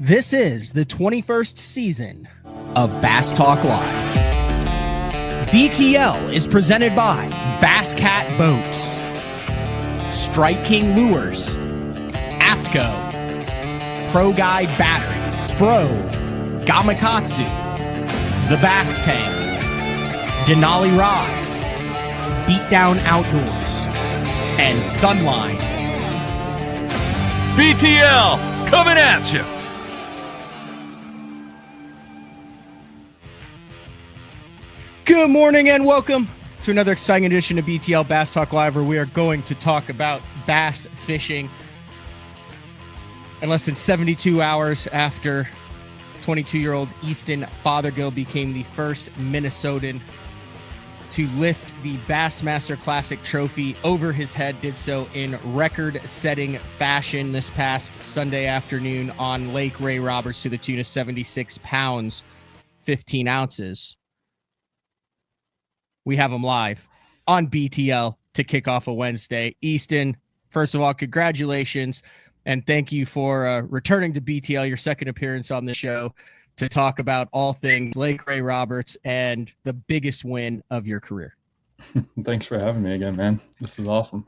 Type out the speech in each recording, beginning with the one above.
This is the 21st season of Bass Talk Live. BTL is presented by Bass Cat Boats, Strike King Lures, AFTCO, Pro Guide Batteries, Spro, Gamakatsu, The Bass Tank, Denali Rods, Beatdown Outdoors, and Sunline. BTL coming at you. Good morning and welcome to another exciting edition of BTL Bass Talk Live, where we are going to talk about bass fishing. In less than 72 hours after 22-year-old Easton Fothergill became the first Minnesotan to lift the Bassmaster Classic trophy over his head, did so in record-setting fashion this past Sunday afternoon on Lake Ray Roberts to the tune of 76 pounds, 15 ounces. We have him live on BTL to kick off a Wednesday. Easton, first of all, congratulations, and thank you for returning to BTL, your second appearance on the show, to talk about all things Lake Ray Roberts and the biggest win of your career. Thanks for having me again, man. This is awesome.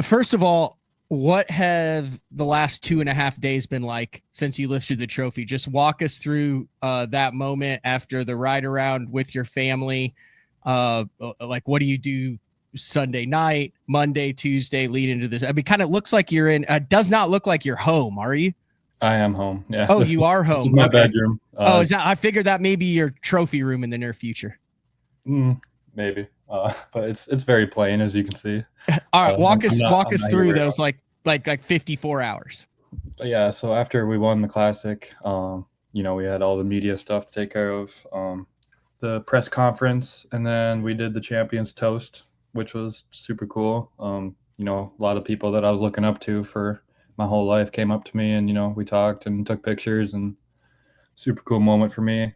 First of all, what have the last 2.5 days been like since you lifted the trophy? Just walk us through that moment after the ride around with your family. Like, what do you do Sunday night, Monday, Tuesday, lead into this? I mean, kind of looks like you're in, does not look like you're home. Are you? I am home. Yeah. Oh, you are home. This is my bedroom. Is that? I figured that may be your trophy room in the near future. Maybe. But it's very plain, as you can see. All right, walk us through those like 54 hours. Yeah. So after we won the Classic, we had all the media stuff to take care of, the press conference, and then we did the Champions Toast, which was super cool. A lot of people that I was looking up to for my whole life came up to me, and we talked and took pictures, and super cool moment for me.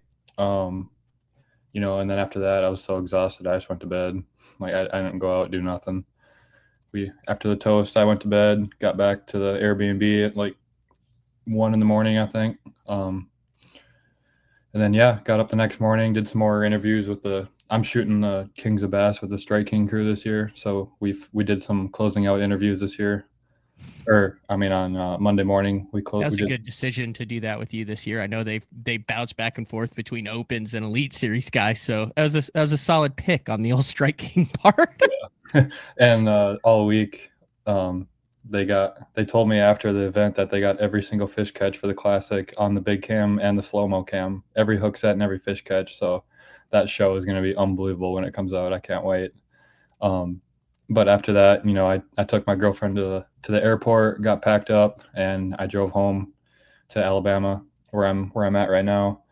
And then after that, I was so exhausted, I just went to bed. Like, I didn't go out, do nothing. After the toast, I went to bed, got back to the Airbnb at like 1 a.m, I think. And then, got up the next morning, did some more interviews I'm shooting the Kings of Bass with the Strike King crew this year. So we did some closing out interviews this year. On Monday morning, we closed. That was a good decision to do that with you this year. I know they bounce back and forth between Opens and Elite Series guys, so that was a solid pick on the old Strike King part. Yeah. And all week, they told me after the event that they got every single fish catch for the Classic on the big cam and the slow-mo cam, every hook set and every fish catch. So that show is going to be unbelievable when it comes out. I can't wait. But after that, I took my girlfriend to the airport, got packed up, and I drove home to Alabama, where I'm at right now.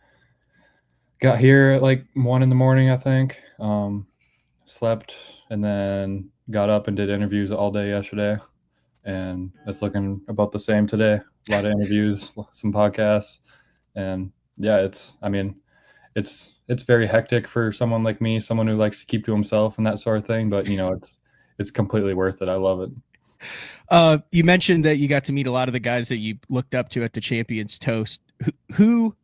Got here at like 1 a.m, I think. Slept, and then got up and did interviews all day yesterday, and it's looking about the same today. A lot of interviews, some podcasts, and it's very hectic for someone like me, someone who likes to keep to himself and that sort of thing. But it's completely worth it. I love it. You mentioned that you got to meet a lot of the guys that you looked up to at the Champions Toast. Who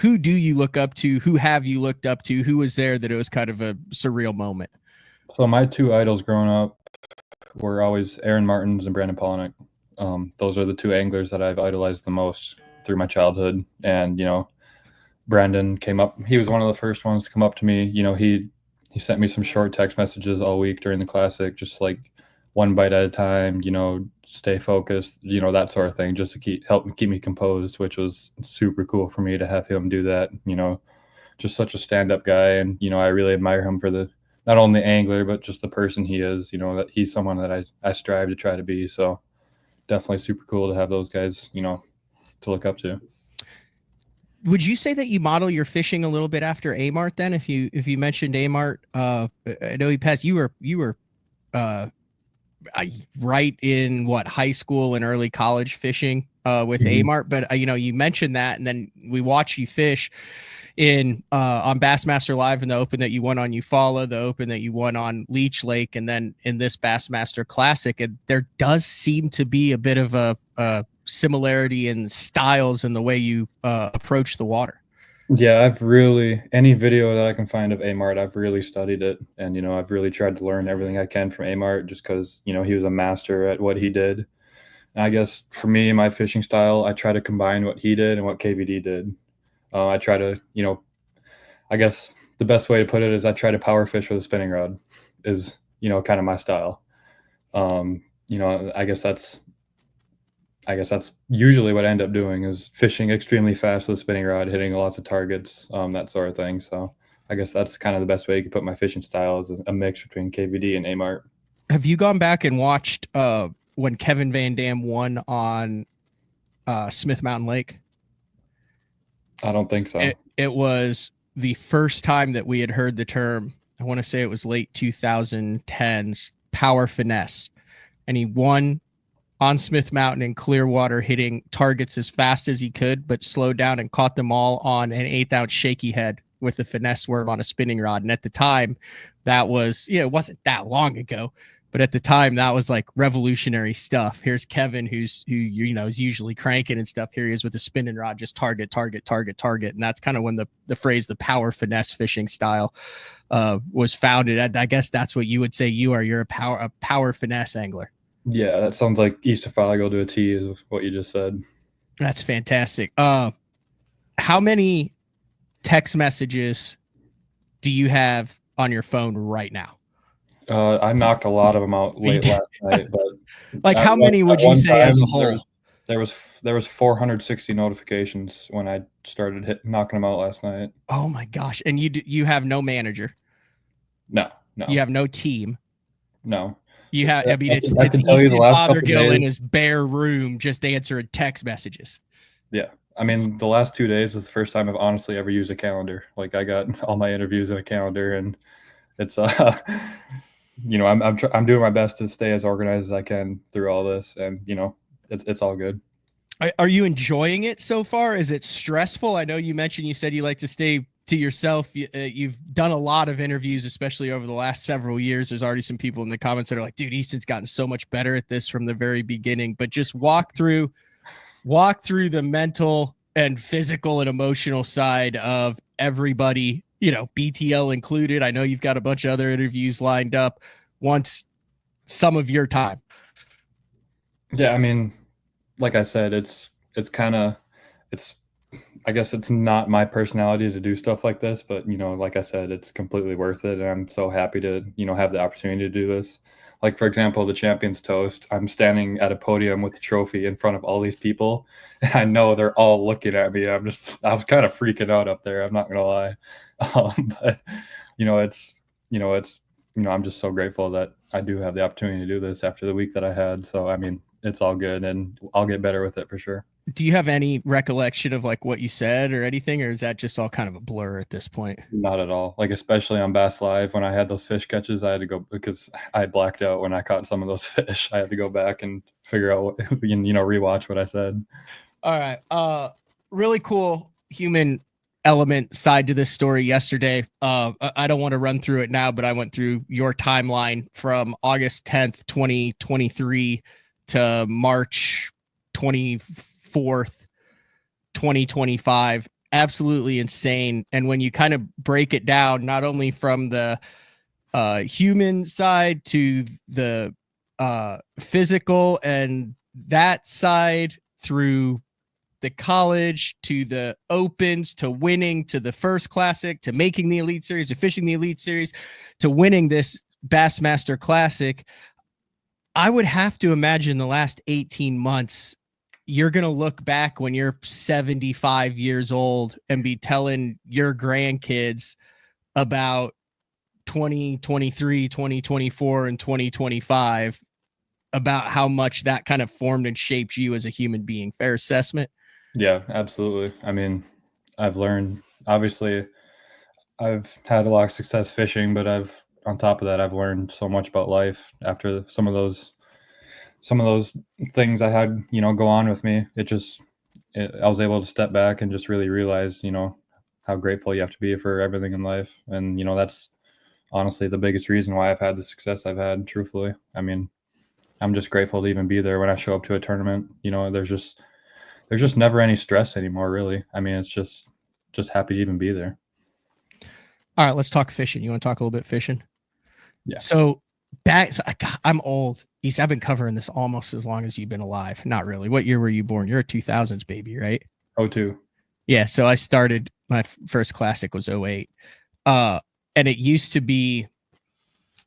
do you look up to? Who have you looked up to? Who was there that it was kind of a surreal moment? So my two idols growing up were always Aaron Martins and Brandon Polnick. Those are the two anglers that I've idolized the most through my childhood. And, Brandon came up. He was one of the first ones to come up to me. He sent me some short text messages all week during the Classic, just like one bite at a time, stay focused, that sort of thing, just to help keep me composed, which was super cool for me to have him do that. Just such a stand-up guy. And, I really admire him for not only the angler, but just the person he is, that he's someone that I strive to try to be. So definitely super cool to have those guys, to look up to. Would you say that you model your fishing a little bit after Amart then? If you mentioned Amart, I know he passed. You were right in high school and early college fishing with Amart, but you mentioned that, and then we watched you fish on Bassmaster Live in the Open that you won on Eufaula, the Open that you won on Leech Lake, and then in this Bassmaster Classic. And there does seem to be a bit of a similarity in styles and the way you approach the water. Yeah, I've really, any video that I can find of Amart, I've really studied it. And, I've really tried to learn everything I can from Amart just because, he was a master at what he did. And I guess for me, my fishing style, I try to combine what he did and what KVD did. I try to, I guess the best way to put it is I try to power fish with a spinning rod is, kind of my style. I guess that's usually what I end up doing is fishing extremely fast with a spinning rod, hitting lots of targets, that sort of thing. So I guess that's kind of the best way you can put my fishing style is a mix between KVD and Amart. Have you gone back and watched when Kevin Van Dam won on Smith Mountain Lake? I don't think so. It was the first time that we had heard the term. I want to say it was late 2010s, power finesse. And he won on Smith Mountain in Clearwater, hitting targets as fast as he could, but slowed down and caught them all on an 1/8-ounce shaky head with a finesse worm on a spinning rod. And at the time, that was, it wasn't that long ago, but at the time that was like revolutionary stuff. Here's Kevin, who is usually cranking and stuff. Here he is with a spinning rod, just target. And that's kind of when the phrase, the power finesse fishing style was founded. I guess that's what you would say you're a power finesse angler. Yeah, that sounds like Easton Fothergill to a T is what you just said. That's fantastic. How many text messages do you have on your phone right now? I knocked a lot of them out late last night, but like how many would you say as a whole? There was 460 notifications when I started knocking them out last night. Oh my gosh! And you have no manager? No. You have no team? No. You have. I mean, it's Easton Fothergill in his bare room just answering text messages. Yeah. I mean, the last 2 days is the first time I've honestly ever used a calendar. Like I got all my interviews in a calendar, and it's I'm doing my best to stay as organized as I can through all this, and it's all good. Are you enjoying it so far? Is it stressful? I know you mentioned you said you like to stay to yourself. You've done a lot of interviews, especially over the last several years. There's already some people in the comments that are like, dude, Easton's gotten so much better at this from the very beginning. But just walk through the mental and physical and emotional side of everybody, BTL included. I know you've got a bunch of other interviews lined up. Once some of your time. Yeah, I mean, like I said, I guess it's not my personality to do stuff like this, but like I said, it's completely worth it. And I'm so happy to, have the opportunity to do this. Like, for example, the Champions Toast, I'm standing at a podium with the trophy in front of all these people. And I know they're all looking at me. I was kind of freaking out up there. I'm not going to lie. But I'm just so grateful that I do have the opportunity to do this after the week that I had. So, I mean, it's all good and I'll get better with it for sure. Do you have any recollection of like what you said or anything, or is that just all kind of a blur at this point? Not at all. Like, especially on Bass Live, when I had those fish catches, I had to go because I blacked out when I caught some of those fish. I had to go back and figure out rewatch what I said. All right. Really cool human element side to this story yesterday. I don't want to run through it now, but I went through your timeline from August 10th, 2023 to March 24th, 2025. Absolutely insane. And when you kind of break it down, not only from the human side to the physical and that side, through the college to the opens to winning to the first classic to making the Elite Series to fishing the Elite Series to winning this Bassmaster Classic, I would have to imagine the last 18 months, you're going to look back when you're 75 years old and be telling your grandkids about 2023, 2024, and 2025 about how much that kind of formed and shaped you as a human being. Fair assessment? Yeah, absolutely. I mean, I've learned, obviously, I've had a lot of success fishing, but on top of that, I've learned so much about life after some of those things I had, go on with me. I was able to step back and just really realize, how grateful you have to be for everything in life. And, that's honestly the biggest reason why I've had the success I've had, truthfully. I mean, I'm just grateful to even be there when I show up to a tournament. You know, there's just never any stress anymore, really. I mean, it's just happy to even be there. All right, let's talk fishing. You want to talk a little bit fishing? Yeah. So I'm old. I've been covering this almost as long as you've been alive. Not really. What year were you born? You're a 2000s baby, right? '02. Yeah. So I started, my first classic was '08. And it used to be,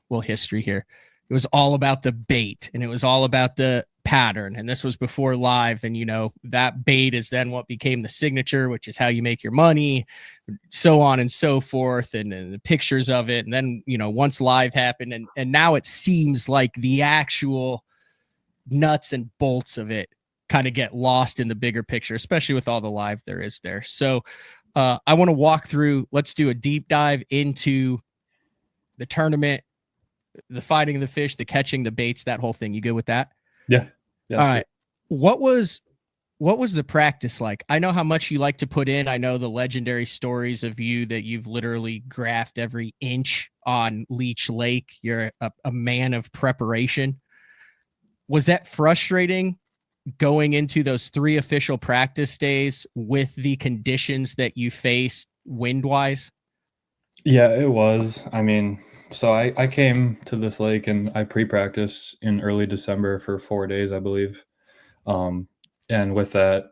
well, history here. It was all about the bait and it was all about the pattern. And this was before live. And, that bait is then what became the signature, which is how you make your money, so on and so forth. And the pictures of it. And then, once live happened and now it seems like the actual nuts and bolts of it kind of get lost in the bigger picture, especially with all the live there is there. So I want to walk through, let's do a deep dive into the tournament, the fighting of the fish, the catching, the baits, that whole thing. You good with that? Yeah. All right. What was the practice like? I know how much you like to put in. I know the legendary stories of you that you've literally graphed every inch on Leech Lake. You're a man of preparation. Was that frustrating going into those 3 official practice days with the conditions that you faced wind-wise? Yeah, it was. I mean, so I came to this lake and I pre-practiced in early December for 4 days, I believe. And with that,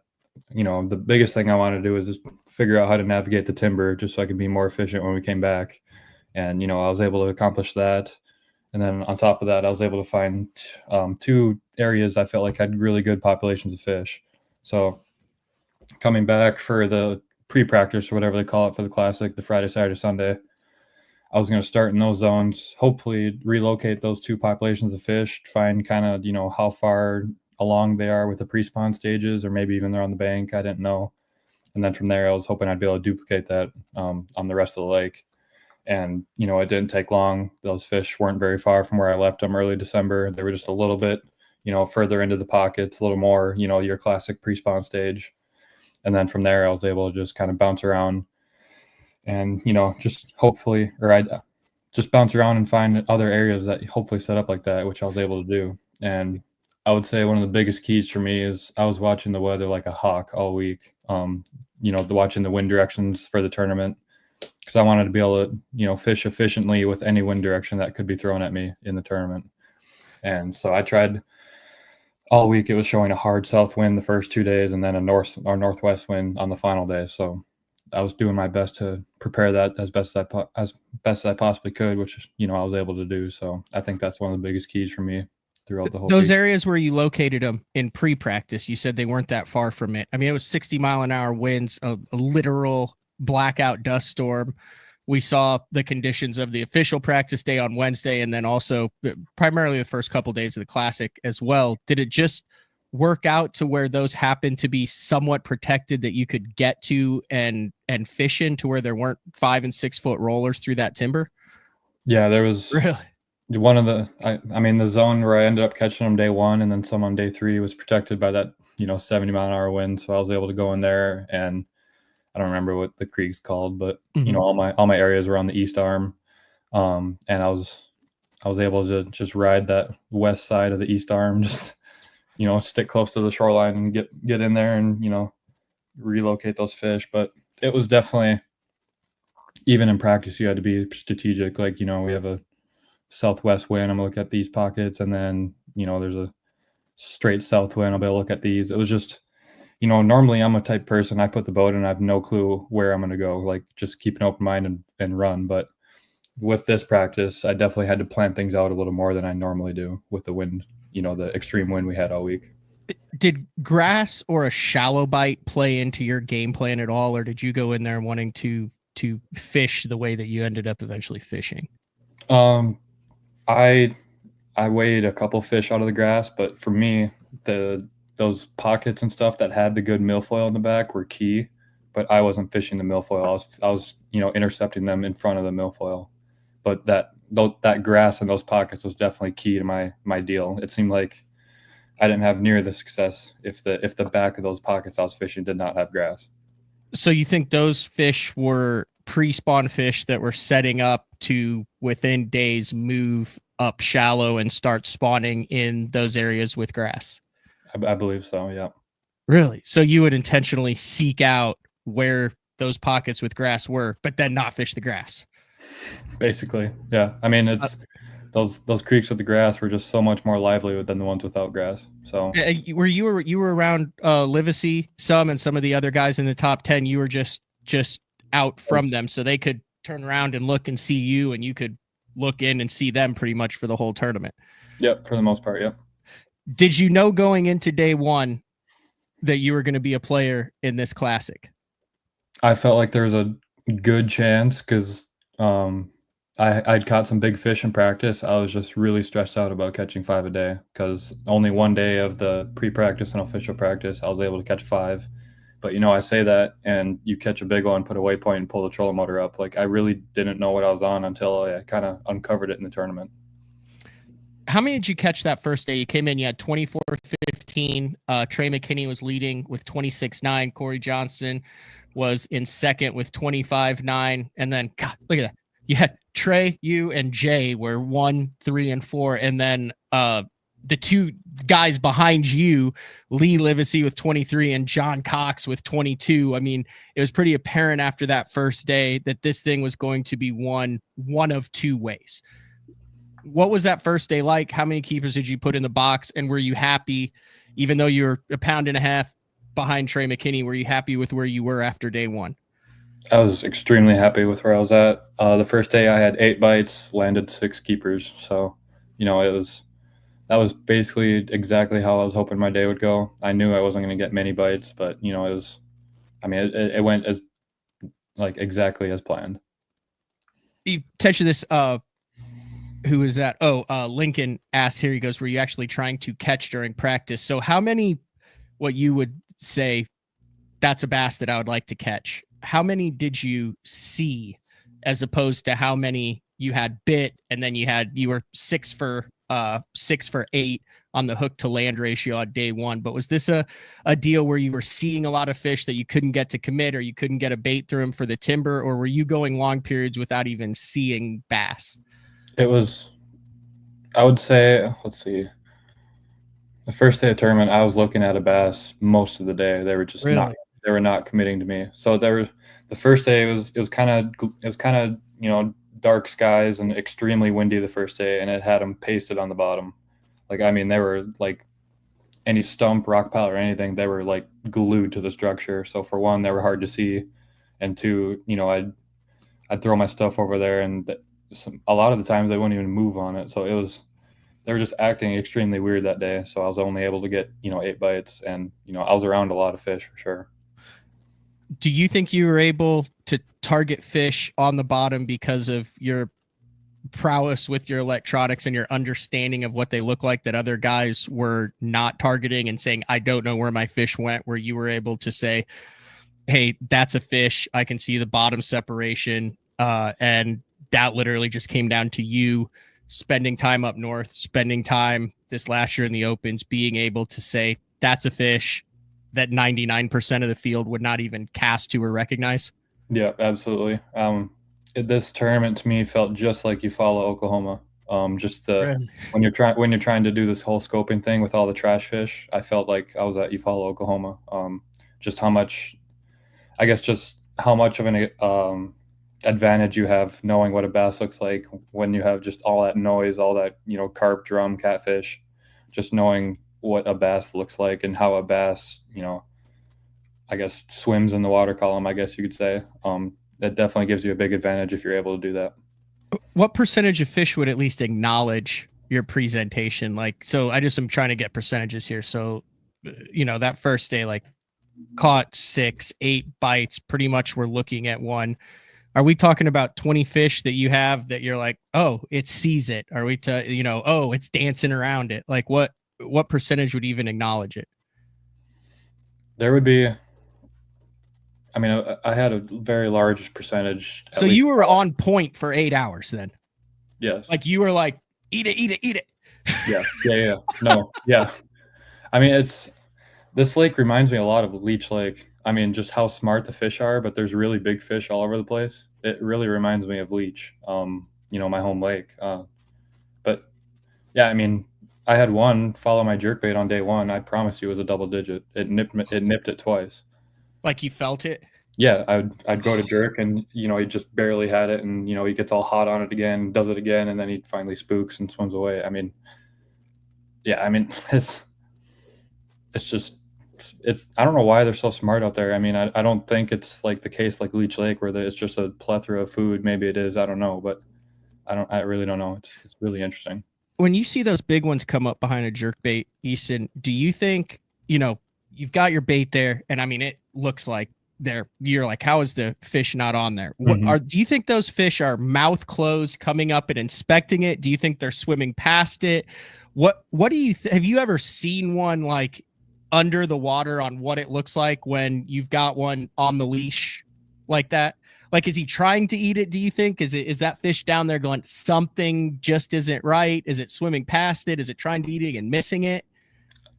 the biggest thing I wanted to do is just figure out how to navigate the timber just so I could be more efficient when we came back. And, I was able to accomplish that. And then on top of that, I was able to find 2 areas I felt like had really good populations of fish. So coming back for the pre-practice or whatever they call it for the classic, the Friday, Saturday, Sunday, I was going to start in those zones, hopefully relocate those 2 populations of fish, find kind of, how far along they are with the pre-spawn stages, or maybe even they're on the bank. I didn't know. And then from there, I was hoping I'd be able to duplicate that on the rest of the lake. And, it didn't take long. Those fish weren't very far from where I left them early December. They were just a little bit, further into the pockets, a little more, your classic pre-spawn stage. And then from there, I was able to just kind of bounce around and, just hopefully, or I'd just bounce around and find other areas that hopefully set up like that, which I was able to do. And I would say one of the biggest keys for me is I was watching the weather like a hawk all week, watching the wind directions for the tournament, because I wanted to be able to, fish efficiently with any wind direction that could be thrown at me in the tournament. And so I tried all week. It was showing a hard south wind the first 2 days and then a north or northwest wind on the final day. So I was doing my best to prepare that as best as I possibly could, which, I was able to do. So I think that's one of the biggest keys for me throughout the whole Those week. areas where you located them in pre-practice, you said they weren't that far from it. I mean, it was 60-mile-an-hour winds, a literal blackout dust storm. We saw the conditions of the official practice day on Wednesday, and then also primarily the first couple days of the classic as well. Did it just work out to where those happened to be somewhat protected that you could get to and fish in, to where there weren't 5 and 6 foot rollers through that timber? Yeah, there was Really one of the, I mean, the zone where I ended up catching them day 1 and then some on day 3 was protected by that, 70-mile-an-hour wind. So I was able to go in there, and I don't remember what the creek's called, but all my areas were on the east arm. And I was able to just ride that west side of the east arm, just, stick close to the shoreline and get in there and, relocate those fish. But it was definitely, even in practice, you had to be strategic. Like, we have a southwest wind, I'm gonna look at these pockets, and then, there's a straight south wind, I'll be able to look at these. It was just, normally I'm a type person, I put the boat in, I have no clue where I'm going to go, like just keep an open mind and run. But with this practice, I definitely had to plan things out a little more than I normally do with the wind, the extreme wind we had all week. Did grass or a shallow bite play into your game plan at all, or did you go in there wanting to fish the way that you ended up eventually fishing? I weighed a couple fish out of the grass, but for me, those pockets and stuff that had the good milfoil in the back were key, but I wasn't fishing the milfoil. I was intercepting them in front of the milfoil. But that grass in those pockets was definitely key to my deal. It seemed like I didn't have near the success if the back of those pockets I was fishing did not have grass. So you think those fish were pre-spawn fish that were setting up to within days move up shallow and start spawning in those areas with grass? I believe so. Yeah. Really? So you would intentionally seek out where those pockets with grass were, but then not fish the grass. Basically, yeah. I mean, it's those creeks with the grass were just so much more lively than the ones without grass. So You were around Livesey some and some of the other guys in the top 10. You were just out from them, so they could turn around and look and see you, and you could look in and see them pretty much for the whole tournament. Yep, for the most part, yep. Did you know going into day one that you were going to be a player in this classic? I felt like there was a good chance because I'd caught some big fish in practice. I was just really stressed out about catching 5 a day because only one day of the pre-practice and official practice, I was able to catch 5. But, I say that and you catch a big one, put a waypoint and pull the trolling motor up. Like, I really didn't know what I was on until I kind of uncovered it in the tournament. How many did you catch that first day? You came in, you had 24-15. Trey McKinney was leading with 26-9. Corey Johnston was in second with 25-9. And then, God, look at that. You had Trey, you, and Jay were 1, 3, and 4. And then the two guys behind you, Lee Livesey with 23 and John Cox with 22. I mean, it was pretty apparent after that first day that this thing was going to be one of two ways. What was that first day like? How many keepers did you put in the box? And were you happy, even though you're a pound and a half behind Trey McKinney, were you happy with where you were after day one? I was extremely happy with where I was at. The first day I had 8 bites, landed 6 keepers. So, that was basically exactly how I was hoping my day would go. I knew I wasn't going to get many bites, but it went as exactly as planned. You touched this, who is that? Lincoln asked here, he goes, were you actually trying to catch during practice? So how many, what you would say, that's a bass that I would like to catch, how many did you see as opposed to how many you had bit? And then you were 6 for 8 on the hook to land ratio on day one. But was this a deal where you were seeing a lot of fish that you couldn't get to commit, or you couldn't get a bait through them for the timber, or were you going long periods without even seeing bass? It was, I would say, let's see. The first day of tournament, I was looking at a bass most of the day. They were just they were not committing to me. So the first day it was kind of dark skies and extremely windy the first day, and it had them pasted on the bottom. They were like any stump, rock pile, or anything. They were like glued to the structure. So for one, they were hard to see, and two, I'd throw my stuff over there, and a lot of the times they wouldn't even move on it. So they were just acting extremely weird that day. So I was only able to get 8 bites, and I was around a lot of fish for sure. Do you think you were able to target fish on the bottom because of your prowess with your electronics and your understanding of what they look like that other guys were not targeting and saying, I don't know where my fish went, where you were able to say, hey, that's a fish, I can see the bottom separation, and that literally just came down to you spending time up north, spending time this last year in the opens, being able to say that's a fish that 99% of the field would not even cast to or recognize? Yeah, absolutely. This tournament to me felt just like Eufaula, Oklahoma. When you're trying to do this whole scoping thing with all the trash fish, I felt like I was at Eufaula, Oklahoma. Just how much of an advantage you have knowing what a bass looks like when you have just all that noise, all that carp, drum, catfish, just knowing what a bass looks like and how a bass swims in the water column, I guess you could say. That definitely gives you a big advantage if you're able to do that. What percentage of fish would at least acknowledge your presentation? So I just am trying to get percentages here. So that first day, caught 6, 8 bites, pretty much we're looking at one. Are we talking about 20 fish that you have that you're like, oh, it sees it? Are we oh, it's dancing around it? What percentage would even acknowledge it? There would be, I had a very large percentage. So you were on point for 8 hours then? Yes. You were like, eat it. Yeah. No, yeah. This lake reminds me a lot of Leech Lake. Just how smart the fish are, but there's really big fish all over the place. It really reminds me of Leech, my home lake. But Yeah, I mean, I had one follow my jerkbait on day one. I promise you it was a double digit. It nipped it twice. Like you felt it? Yeah, I'd go to jerk and he just barely had it, and he gets all hot on it again, does it again, and then he finally spooks and swims away. I mean, yeah, I mean it's just it's I don't know why they're so smart out there. I mean, I don't think it's like the case like Leech Lake where it's just a plethora of food. Maybe it is. I don't know, but I really don't know. It's really interesting. When you see those big ones come up behind a jerk bait, Easton, do you think, you've got your bait there, and I mean, it looks like you're like, how is the fish not on there? Mhm. Do you think those fish are mouth closed coming up and inspecting it? Do you think they're swimming past it? What do you have you ever seen one like under the water on what it looks like when you've got one on the leash like that? Like, is he trying to eat it? Do you think is that fish down there going something just isn't right? Is it swimming past it? Is it trying to eat it and missing it?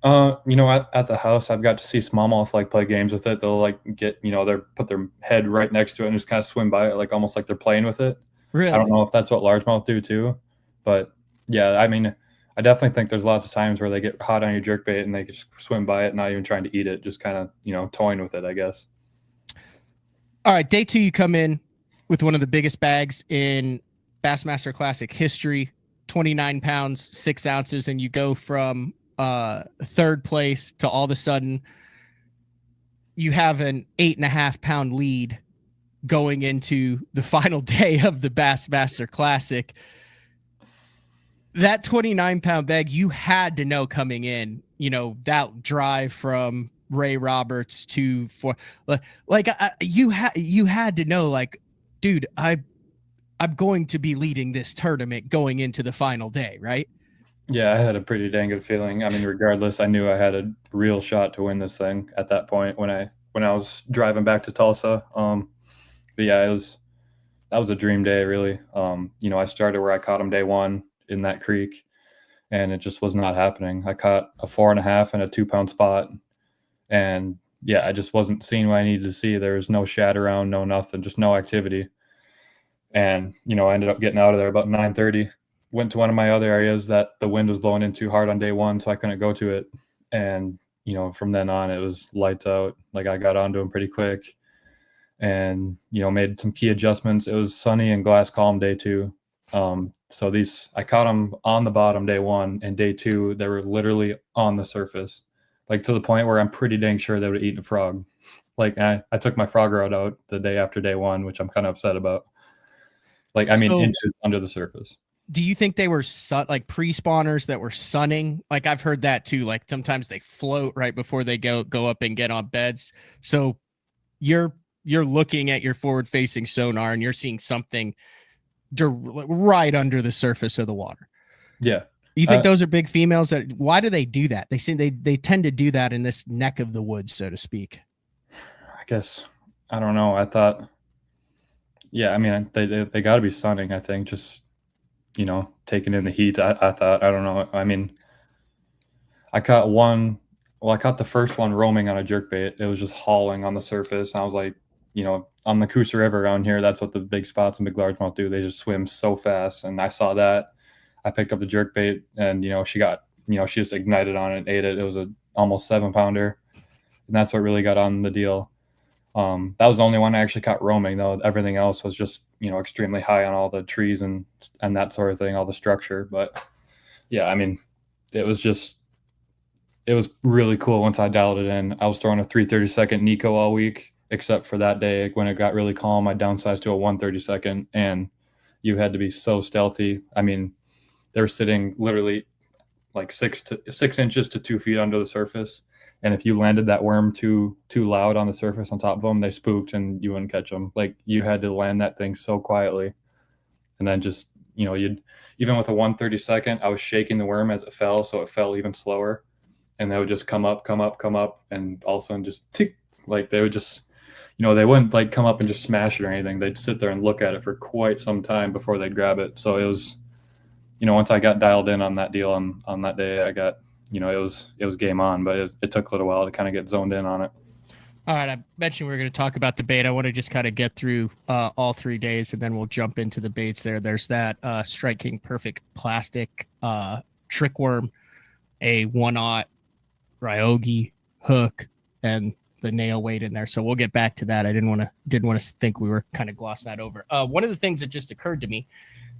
At the house, I've got to see smallmouth like play games with it. They'll like get, they put their head right next to it and just kind of swim by it, like almost like they're playing with it. I don't Really? know if that's what largemouth do too, but yeah, I mean, I definitely think there's lots of times where they get hot on your jerkbait and they just swim by it, not even trying to eat it, just kind of, toying with it, I guess. All right, day two, you come in with one of the biggest bags in Bassmaster Classic history, 29 pounds, 6 ounces, and you go from third place to all of a sudden you have an 8.5 pound lead going into the final day of the Bassmaster Classic. That 29-pound bag, you had to know coming in, that drive from Ray Roberts to you had to know, like, dude, I'm going to be leading this tournament going into the final day, right? Yeah, I had a pretty dang good feeling. I mean, regardless, I knew I had a real shot to win this thing at that point when I was driving back to Tulsa. But yeah, that was a dream day, really. I started where I caught him day one in that creek, and it just was not happening. I caught a 4.5 and a 2 pound spot, and yeah, I just wasn't seeing what I needed to see. There was no shad around, no nothing, just no activity. And I ended up getting out of there about 9:30. Went to one of my other areas that the wind was blowing in too hard on day one, so I couldn't go to it. And from then on, it was lights out. Like I got onto him pretty quick, and made some key adjustments. It was sunny and glass calm day two. So I caught them on the bottom day one, and day two they were literally on the surface, like to the point where I'm pretty dang sure they would have eaten a frog. Like I took my frog rod out the day after day one, which I'm kind of upset about. Like I mean, So inches under the surface. do you think they were like pre-spawners that were sunning? Like I've heard that too. Like sometimes they float right before they go up and get on beds. So you're looking at your forward-facing sonar and you're seeing something right under the surface of the water. Yeah. You think those are big females? Why do they do that? They seem they tend to do that in this neck of the woods, so to speak. I guess I don't know. I thought, yeah, I mean, they got to be sunning. I think just taking in the heat. I thought, I don't know. I mean, I caught one. Well, I caught the first one roaming on a jerkbait. It was just hauling on the surface. And I was like, on the Coosa River around here, that's what the big spots and big largemouth do. They just swim so fast. And I saw that. I picked up the jerkbait, and she just ignited on it and ate it. It was a almost 7 pounder, and that's what really got on the deal. That was the only one I actually caught roaming, though. Everything else was just extremely high on all the trees and that sort of thing, all the structure. But yeah, I mean, it was really cool once I dialed it in. I was throwing a 3/32 Nico all week, except for that day when it got really calm. I downsized to a 1/32, and you had to be so stealthy. I mean, they were sitting literally like 6 inches to 2 feet under the surface. And if you landed that worm too loud on the surface on top of them, they spooked and you wouldn't catch them. Like you had to land that thing so quietly, and then just you'd even with a 1/32, I was shaking the worm as it fell, so it fell even slower, and they would just come up, and all of a sudden just tick, like they would just they wouldn't like come up and just smash it or anything. They'd sit there and look at it for quite some time before they'd grab it. So it was once I got dialed in on that deal on that day, I got it was game on, but it took a little while to kind of get zoned in on it. All right, I mentioned we were going to talk about the bait. I want to just kind of get through all 3 days, and then we'll jump into the baits there. There's that Strike King Perfect plastic trick worm, a 1/0 Ryogi hook, and the nail weight in there. So we'll get back to that. I didn't want to think we were kind of glossing that over. One of the things that just occurred to me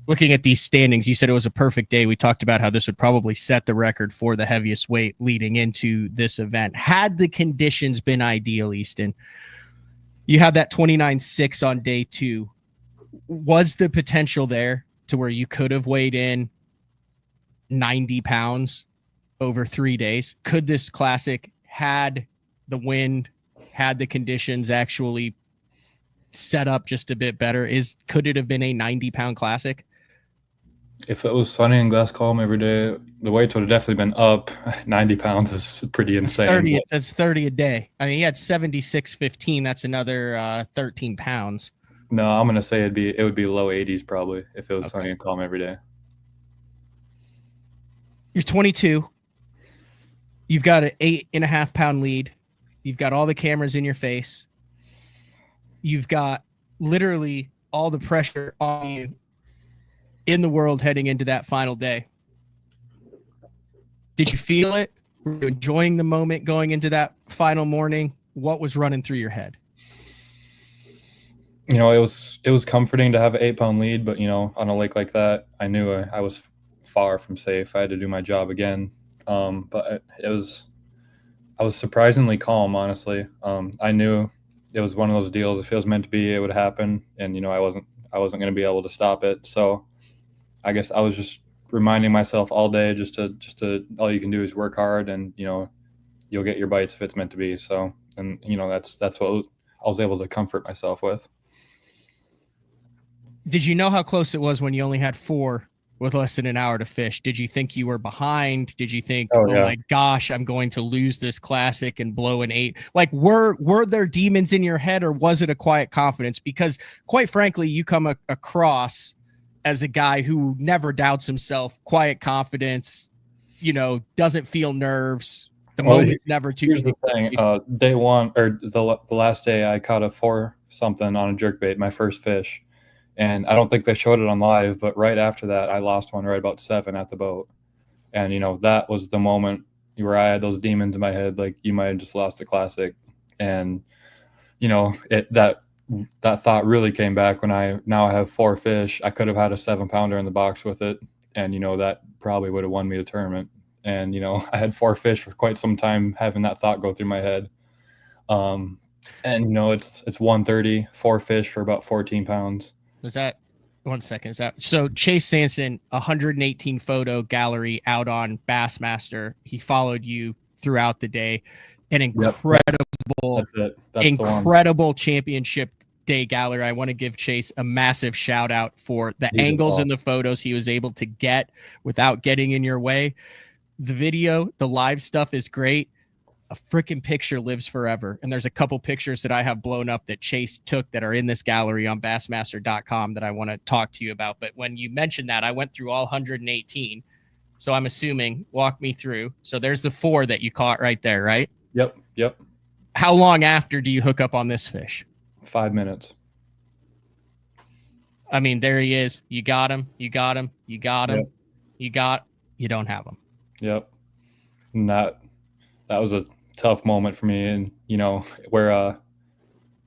looking at these standings, you said it was a perfect day. We talked about how this would probably set the record for the heaviest weight leading into this event. Had the conditions been ideal, Easton, you had that 29.6 on day 2. Was the potential there to where you could have weighed in 90 pounds over 3 days? Could this classic, had the wind, had the conditions actually set up just a bit better, could it have been a 90-pound classic? If it was sunny and glass calm every day, the weights would have definitely been up. 90 pounds is pretty insane. That's 30 a day. I mean, he had 76.15. That's another 13 pounds. No, I'm gonna say it would be low 80s probably if it was sunny and calm every day. You're 22. You've got an 8.5 pound lead. You've got all the cameras in your face. You've got literally all the pressure on you in the world heading into that final day. Did you feel it? Were you enjoying the moment going into that final morning? What was running through your head? You know, it was comforting to have an 8-pound lead, but, you know, on a lake like that, I knew I was far from safe. I had to do my job again. But I was surprisingly calm, honestly. I knew it was one of those deals. If it was meant to be, it would happen. And, you know, I wasn't going to be able to stop it. So I guess I was just reminding myself all day just to all you can do is work hard, and, you know, you'll get your bites if it's meant to be. So, and, you know, that's what I was able to comfort myself with. Did you know how close it was when you only had 4 with less than an hour to fish? Did you think you were behind? Did you think, oh my gosh, I'm going to lose this classic and blow an 8? Like, were there demons in your head, or was it a quiet confidence? Because quite frankly, you come across as a guy who never doubts himself, quiet confidence, you know, doesn't feel nerves. The moment's never too. Here's the thing. Day 1, or the last day, I caught a 4 something on a jerkbait, my first fish. And I don't think they showed it on live, but right after that, I lost one right about 7 at the boat. And, you know, that was the moment where I had those demons in my head, like, you might have just lost the classic. And, you know, that thought really came back when I have 4 fish. I could have had a 7-pounder in the box with it. And, you know, that probably would have won me the tournament. And, you know, I had 4 fish for quite some time having that thought go through my head. And, you know, it's 130, 4 fish for about 14 pounds. Was that 1 second? Is that so? Chase Sanson, 118 photo gallery out on Bassmaster. He followed you throughout the day. An incredible, incredible championship day gallery. I want to give Chase a massive shout out for the angles and the photos he was able to get without getting in your way. The video, the live stuff is great. A freaking picture lives forever. And there's a couple pictures that I have blown up that Chase took that are in this gallery on bassmaster.com that I want to talk to you about. But when you mentioned that, I went through all 118. So I'm assuming, walk me through. So there's the 4 that you caught right there, right? Yep. How long after do you hook up on this fish? 5 minutes. I mean, there he is. You got him. You don't have him. Yep. And that was a tough moment for me, and, you know, where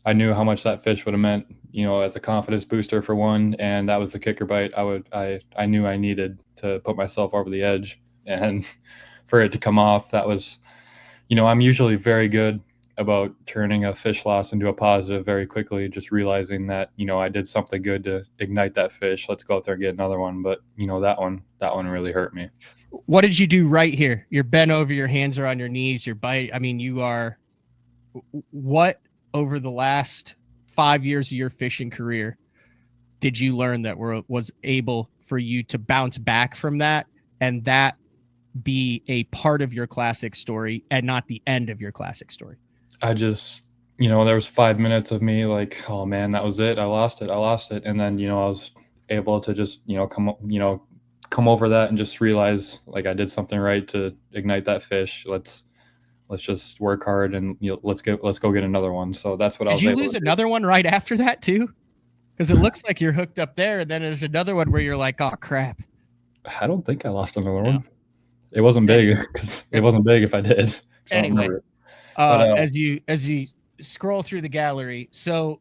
I knew how much that fish would have meant, you know, as a confidence booster for one, and that was the kicker bite I knew I needed to put myself over the edge, and for it to come off, that was, you know, I'm usually very good about turning a fish loss into a positive very quickly, just realizing that, you know, I did something good to ignite that fish. Let's go out there and get another one. But, you know, that one really hurt me. What did you do right here? You're bent over, your hands are on your knees, your bite. I mean, what over the last 5 years of your fishing career did you learn that was able for you to bounce back from that, and that be a part of your classic story and not the end of your classic story? I just, you know, there was 5 minutes of me like, oh man, that was it. I lost it. And then, you know, I was able to just, you know, come over that and just realize like I did something right to ignite that fish. Let's just work hard, and, you know, let's go get another one. So that's what I was able to do. Did you lose another one right after that too? Because it looks like you're hooked up there, and then there's another one where you're like, oh crap. I don't think I lost another one. It wasn't big because it wasn't big if I did. So I don't Anyway, remember it. But, as you scroll through the gallery, so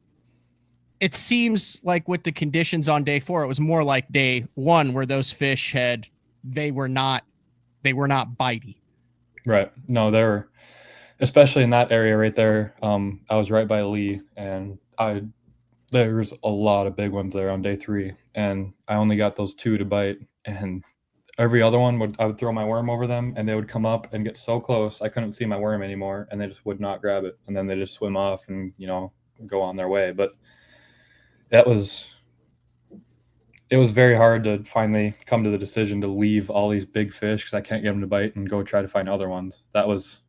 it seems like with the conditions on day 4, it was more like day 1 where those fish they were not bitey. right. No, they were, especially in that area right there. I was right by Lee, and there was a lot of big ones there on day 3, and I only got those 2 to bite, and every other one I would throw my worm over them, and they would come up and get so close I couldn't see my worm anymore, and they just would not grab it, and then they just swim off and go on their way. But it was very hard to finally come to the decision to leave all these big fish because I can't get them to bite and go try to find other ones. That was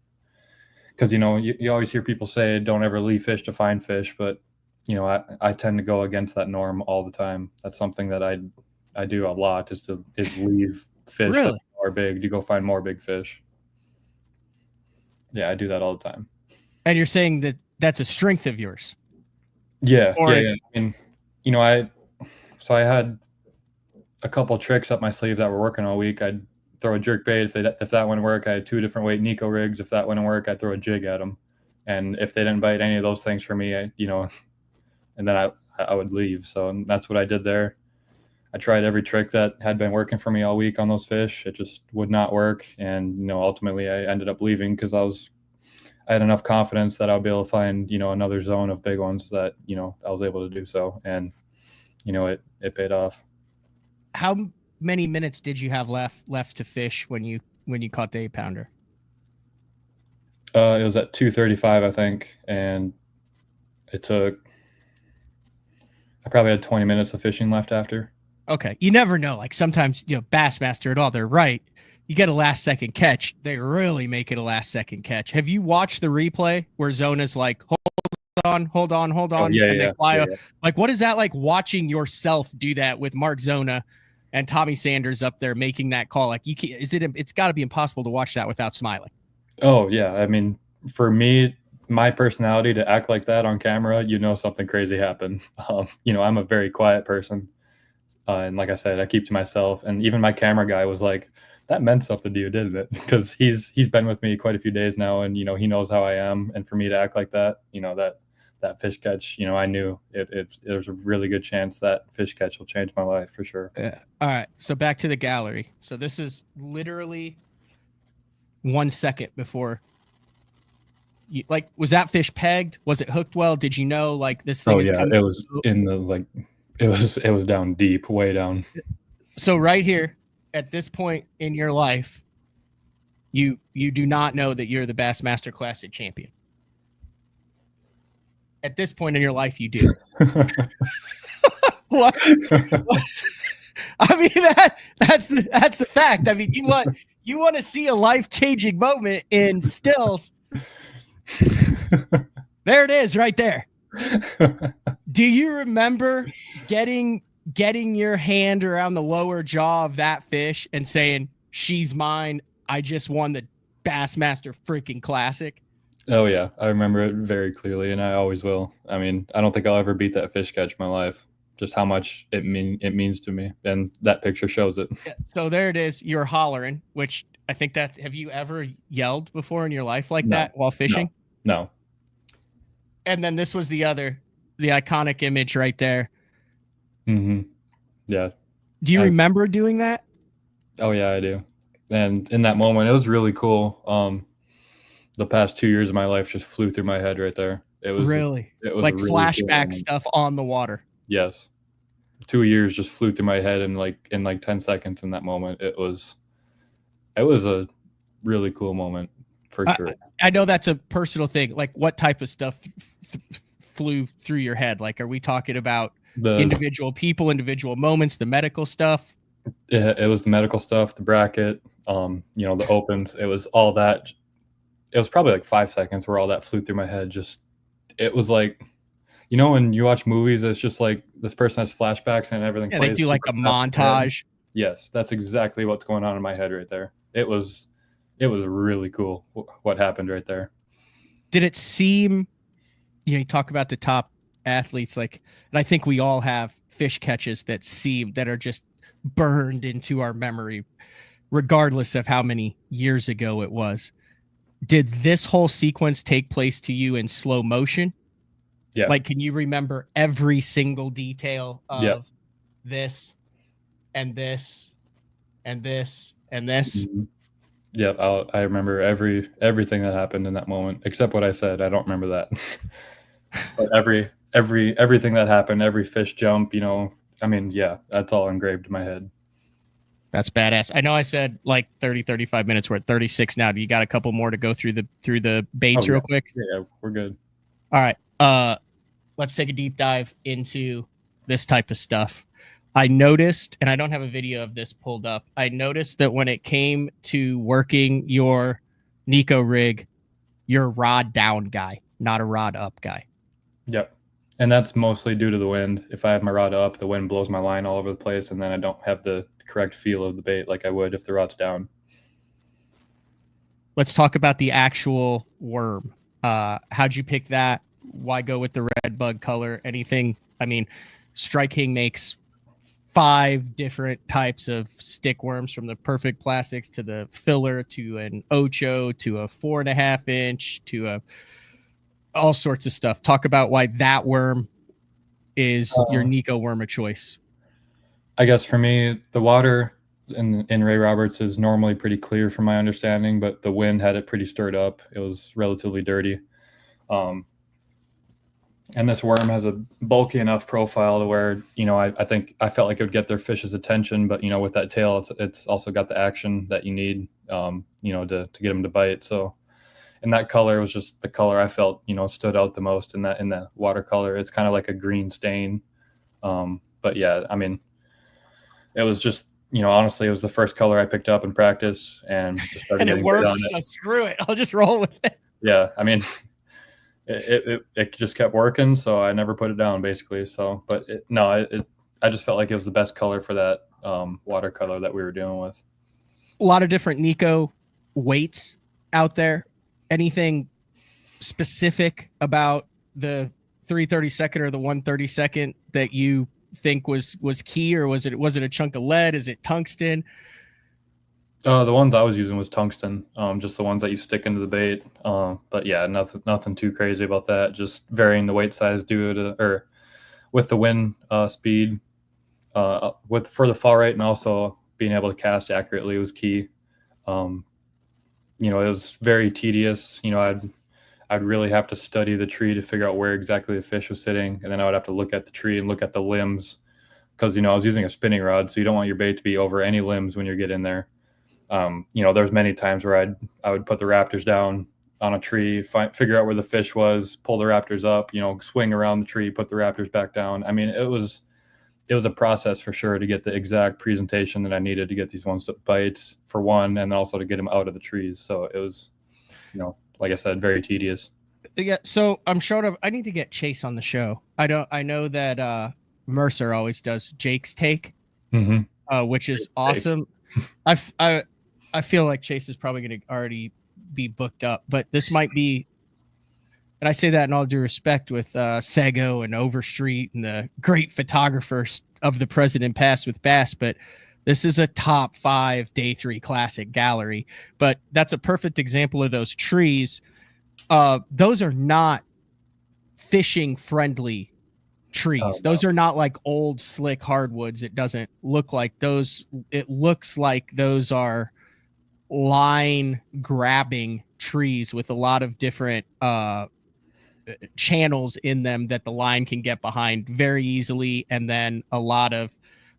because you always hear people say don't ever leave fish to find fish, but I tend to go against that norm all the time. That's something that I do a lot is leave fish Really? that are big to go find more big fish. Yeah, I do that all the time. And you're saying that that's a strength of yours? Yeah. I mean, I had a couple tricks up my sleeve that were working all week. I'd throw a jerk bait. If that wouldn't work, I had 2 different weight Nico rigs. If that wouldn't work, I'd throw a jig at them. And if they didn't bite any of those things for me, and then I would leave. So that's what I did there. I tried every trick that had been working for me all week on those fish. It just would not work. And, ultimately I ended up leaving because I had enough confidence that I'll be able to find, another zone of big ones that, I was able to do so. And, it paid off. How many minutes did you have left to fish when you caught the 8-pounder? It was at 2:35, I think. And I probably had 20 minutes of fishing left after. Okay. You never know. Like sometimes, Bassmaster at all, they're right. You get a last second catch. They really make it a last second catch. Have you watched the replay where Zona's like, hold on. Oh, yeah, and they fly yeah. up? Like, what is that like watching yourself do that with Mark Zona and Tommy Sanders up there making that call? Like you can't, it's gotta be impossible to watch that without smiling. Oh yeah. I mean, for me, my personality to act like that on camera, something crazy happened. I'm a very quiet person. And like I said, I keep to myself. And even my camera guy was like, that meant something to you, didn't it? Because he's been with me quite a few days now, and he knows how I am. And for me to act like that, that fish catch, I knew there's a really good chance that fish catch will change my life for sure. Yeah. All right. So back to the gallery. So this is literally 1 second before. Was that fish pegged? Was it hooked well? Did you know this thing? Oh yeah, it was in the it was down deep, way down. So right here, at this point in your life, you do not know that you're the Bassmaster Classic champion. At this point in your life, you do. What? I mean that's the fact. I mean, you want to see a life-changing moment in stills. There it is, right there. Do you remember getting your hand around the lower jaw of that fish and saying, "She's mine. I just won the Bassmaster freaking Classic"? Oh yeah, I remember it very clearly, and I always will. I mean, I don't think I'll ever beat that fish catch in my life. Just how much it means to me, and that picture shows it. Yeah, so there it is. You're hollering, which I think that. Have you ever yelled before in your life like that while fishing? No. And then this was the iconic image right there. Mm-hmm. Yeah. Do you remember doing that? Oh yeah, I do. And in that moment, it was really cool. The past 2 years of my life just flew through my head right there. It was like really flashback cool stuff on the water. Yes. 2 years just flew through my head in like 10 seconds in that moment. It was a really cool moment for sure. I know that's a personal thing. Like what type of stuff flew through your head? Like, are we talking about the individual people, individual moments, the medical stuff? It was the medical stuff, the bracket, the opens. It was all that. It was probably like 5 seconds where all that flew through my head. Just, it was like, when you watch movies, it's just like this person has flashbacks and everything. Yeah, they do like a montage. Yes, that's exactly what's going on in my head right there. It was really cool what happened right there. Did it seem, you talk about the top athletes, and I think we all have fish catches that are just burned into our memory. regardless of how many years ago it was. Did this whole sequence take place to you in slow motion? Yeah. Like, can you remember every single detail of this and this and this and this? Mhm. Yeah, I remember everything that happened in that moment, except what I said. I don't remember that. But everything that happened, every fish jump, I mean, yeah, that's all engraved in my head. That's badass. I know I said like 30, 35 minutes. We're at 36 now. Do you got a couple more to go through the baits real quick? Yeah, we're good. All right. Let's take a deep dive into this type of stuff. I noticed, and I don't have a video of this pulled up, I noticed that when it came to working your Nico rig, you're a rod down guy, not a rod up guy. Yep. And that's mostly due to the wind. If I have my rod up, the wind blows my line all over the place, and then I don't have the correct feel of the bait like I would if the rod's down. Let's talk about the actual worm. How'd you pick that? Why go with the red bug color? Anything? I mean, Strike King makes 5 different types of stick worms, from the perfect plastics to the filler to an ocho to a 4.5 inch to all sorts of stuff. Talk about why that worm is your Nico worm of choice. I guess for me, the water in Ray Roberts is normally pretty clear from my understanding, but the wind had it pretty stirred up. It was relatively dirty. And this worm has a bulky enough profile to where, I think I felt like it would get their fish's attention, but, with that tail, it's also got the action that you need, to get them to bite. So, and that color was just the color I felt, stood out the most in the watercolor. It's kind of like a green stain. But yeah, I mean, it was just, honestly, it was the first color I picked up in practice and just started and it works. So screw it. I'll just roll with it. Yeah. I mean, it just kept working, so I never put it down, basically. So, but I just felt like it was the best color for that watercolor that we were dealing with. A lot of different Nico weights out there. Anything specific about the 332nd or the 132nd that you think was key, or was it a chunk of lead? Is it tungsten? The ones I was using was tungsten, just the ones that you stick into the bait. But yeah, nothing too crazy about that. Just varying the weight size with the wind speed, for the fall rate, and also being able to cast accurately was key. It was very tedious. I'd really have to study the tree to figure out where exactly the fish was sitting, and then I would have to look at the tree and look at the limbs, because I was using a spinning rod, so you don't want your bait to be over any limbs when you get in there. There's many times where I would put the raptors down on a tree, figure out where the fish was, pull the raptors up, swing around the tree, put the raptors back down. I mean, it was a process for sure to get the exact presentation that I needed to get these ones to bite, for one, and also to get them out of the trees. So it was, like I said, very tedious. Yeah. So I'm showing up. I need to get Chase on the show. I know that Mercer always does Jake's take, which is awesome. I feel like Chase is probably going to already be booked up, but this might be, and I say that in all due respect, with Sego and Overstreet and the great photographers of the President Pass with Bass, but this is a top 5 day 3 classic gallery. But that's a perfect example of those trees. Those are not fishing friendly trees. Those are not like old slick hardwoods. It doesn't look like those. It looks like those are line grabbing trees with a lot of different channels in them that the line can get behind very easily, and then a lot of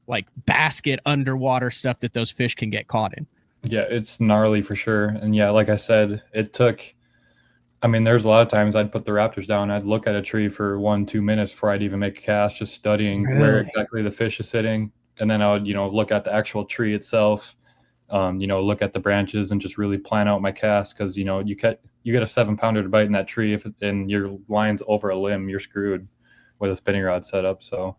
like basket underwater stuff that those fish can get caught in. Yeah, it's gnarly for sure. And yeah, like I said, there's a lot of times I'd put the raptors down, I'd look at a tree for 1-2 minutes before I'd even make a cast, just studying where exactly the fish is sitting. And then I would, look at the actual tree itself, look at the branches and just really plan out my cast. Cause you get a 7-pounder to bite in that tree. And your line's over a limb, you're screwed with a spinning rod setup. So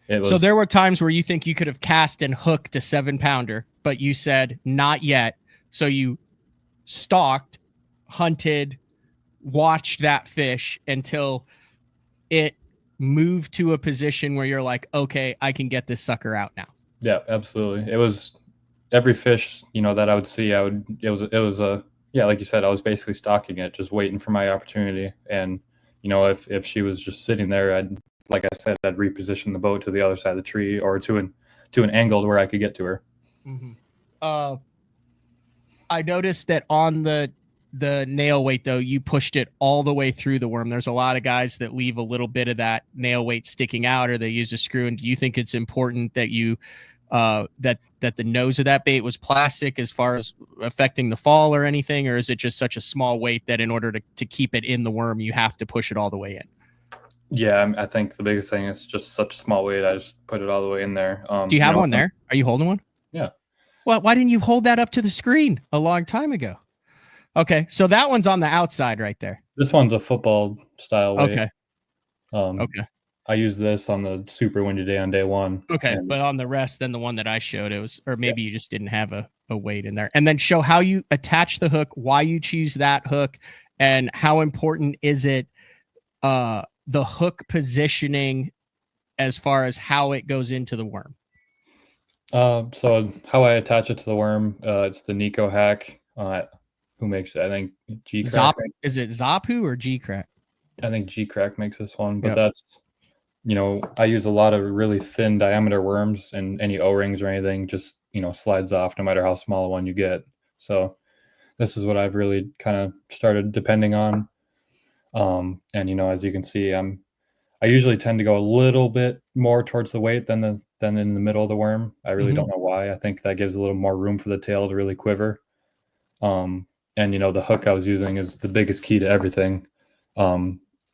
there were times where you think you could have cast and hooked a 7-pounder, but you said not yet. So you stalked, hunted, watched that fish until it moved to a position where you're like, okay, I can get this sucker out now. Yeah, absolutely. It was every fish, that I would see, it was a, yeah, like you said, I was basically stalking it, just waiting for my opportunity. And, if she was just sitting there, like I said, I'd reposition the boat to the other side of the tree or to an angle where I could get to her. Mm-hmm. I noticed that on the nail weight, though, you pushed it all the way through the worm. There's a lot of guys that leave a little bit of that nail weight sticking out, or they use a screw. And do you think it's important that you that the nose of that bait was plastic as far as affecting the fall or anything, or is it just such a small weight that in order to keep it in the worm, you have to push it all the way in? Yeah, I think the biggest thing is just such a small weight. I just put it all the way in there. Do you have one there? Are you holding one? Yeah. Well, why didn't you hold that up to the screen a long time ago? Okay, so that one's on the outside right there. This one's a football style weight. Okay. Okay. I used this on the super windy day on day one. Okay, but on the rest, then the one that I showed, it was, or maybe you just didn't have a weight in there. And then show how you attach the hook, why you choose that hook, and how important is it, the hook positioning as far as how it goes into the worm. So how I attach it to the worm, it's the Nico hack. Who makes it? I think G-Crack. Is it Zapu or G-Crack? I think G-Crack makes this one, but that's, I use a lot of really thin diameter worms, and any O-rings or anything just, slides off no matter how small a one you get. So this is what I've really kind of started depending on. And, as you can see, I usually tend to go a little bit more towards the weight than in the middle of the worm. I really don't know why. I think that gives a little more room for the tail to really quiver. And the hook I was using is the biggest key to everything.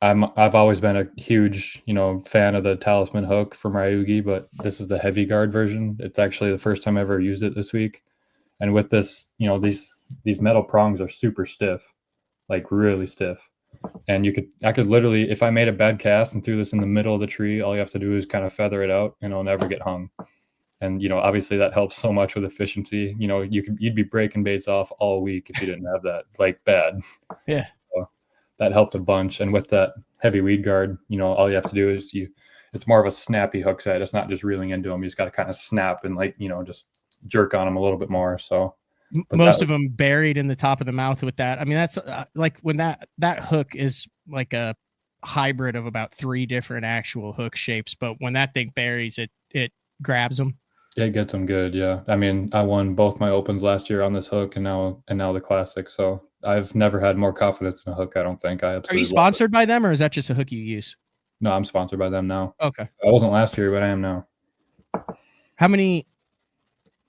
I've always been a huge, fan of the Talisman hook from Ryugi, but this is the heavy guard version. It's actually the first time I ever used it this week. And with this, these metal prongs are super stiff, like really stiff. And I could literally, if I made a bad cast and threw this in the middle of the tree, all you have to do is kind of feather it out and it'll never get hung. And, obviously that helps so much with efficiency. You'd be breaking baits off all week if you didn't have that, like, bad. Yeah. So that helped a bunch. And with that heavy weed guard, all you have to do is it's more of a snappy hook set. It's not just reeling into them. You just got to kind of snap and just jerk on them a little bit more. So most of them buried in the top of the mouth with that. I mean, that's like when that hook is like a hybrid of about 3 different actual hook shapes. But when that thing buries, it grabs them. It gets them good. Yeah. I mean, I won both my opens last year on this hook and now the classic. So I've never had more confidence in a hook. I don't think. Are you sponsored by them, or is that just a hook you use? No, I'm sponsored by them now. Okay. I wasn't last year, but I am now.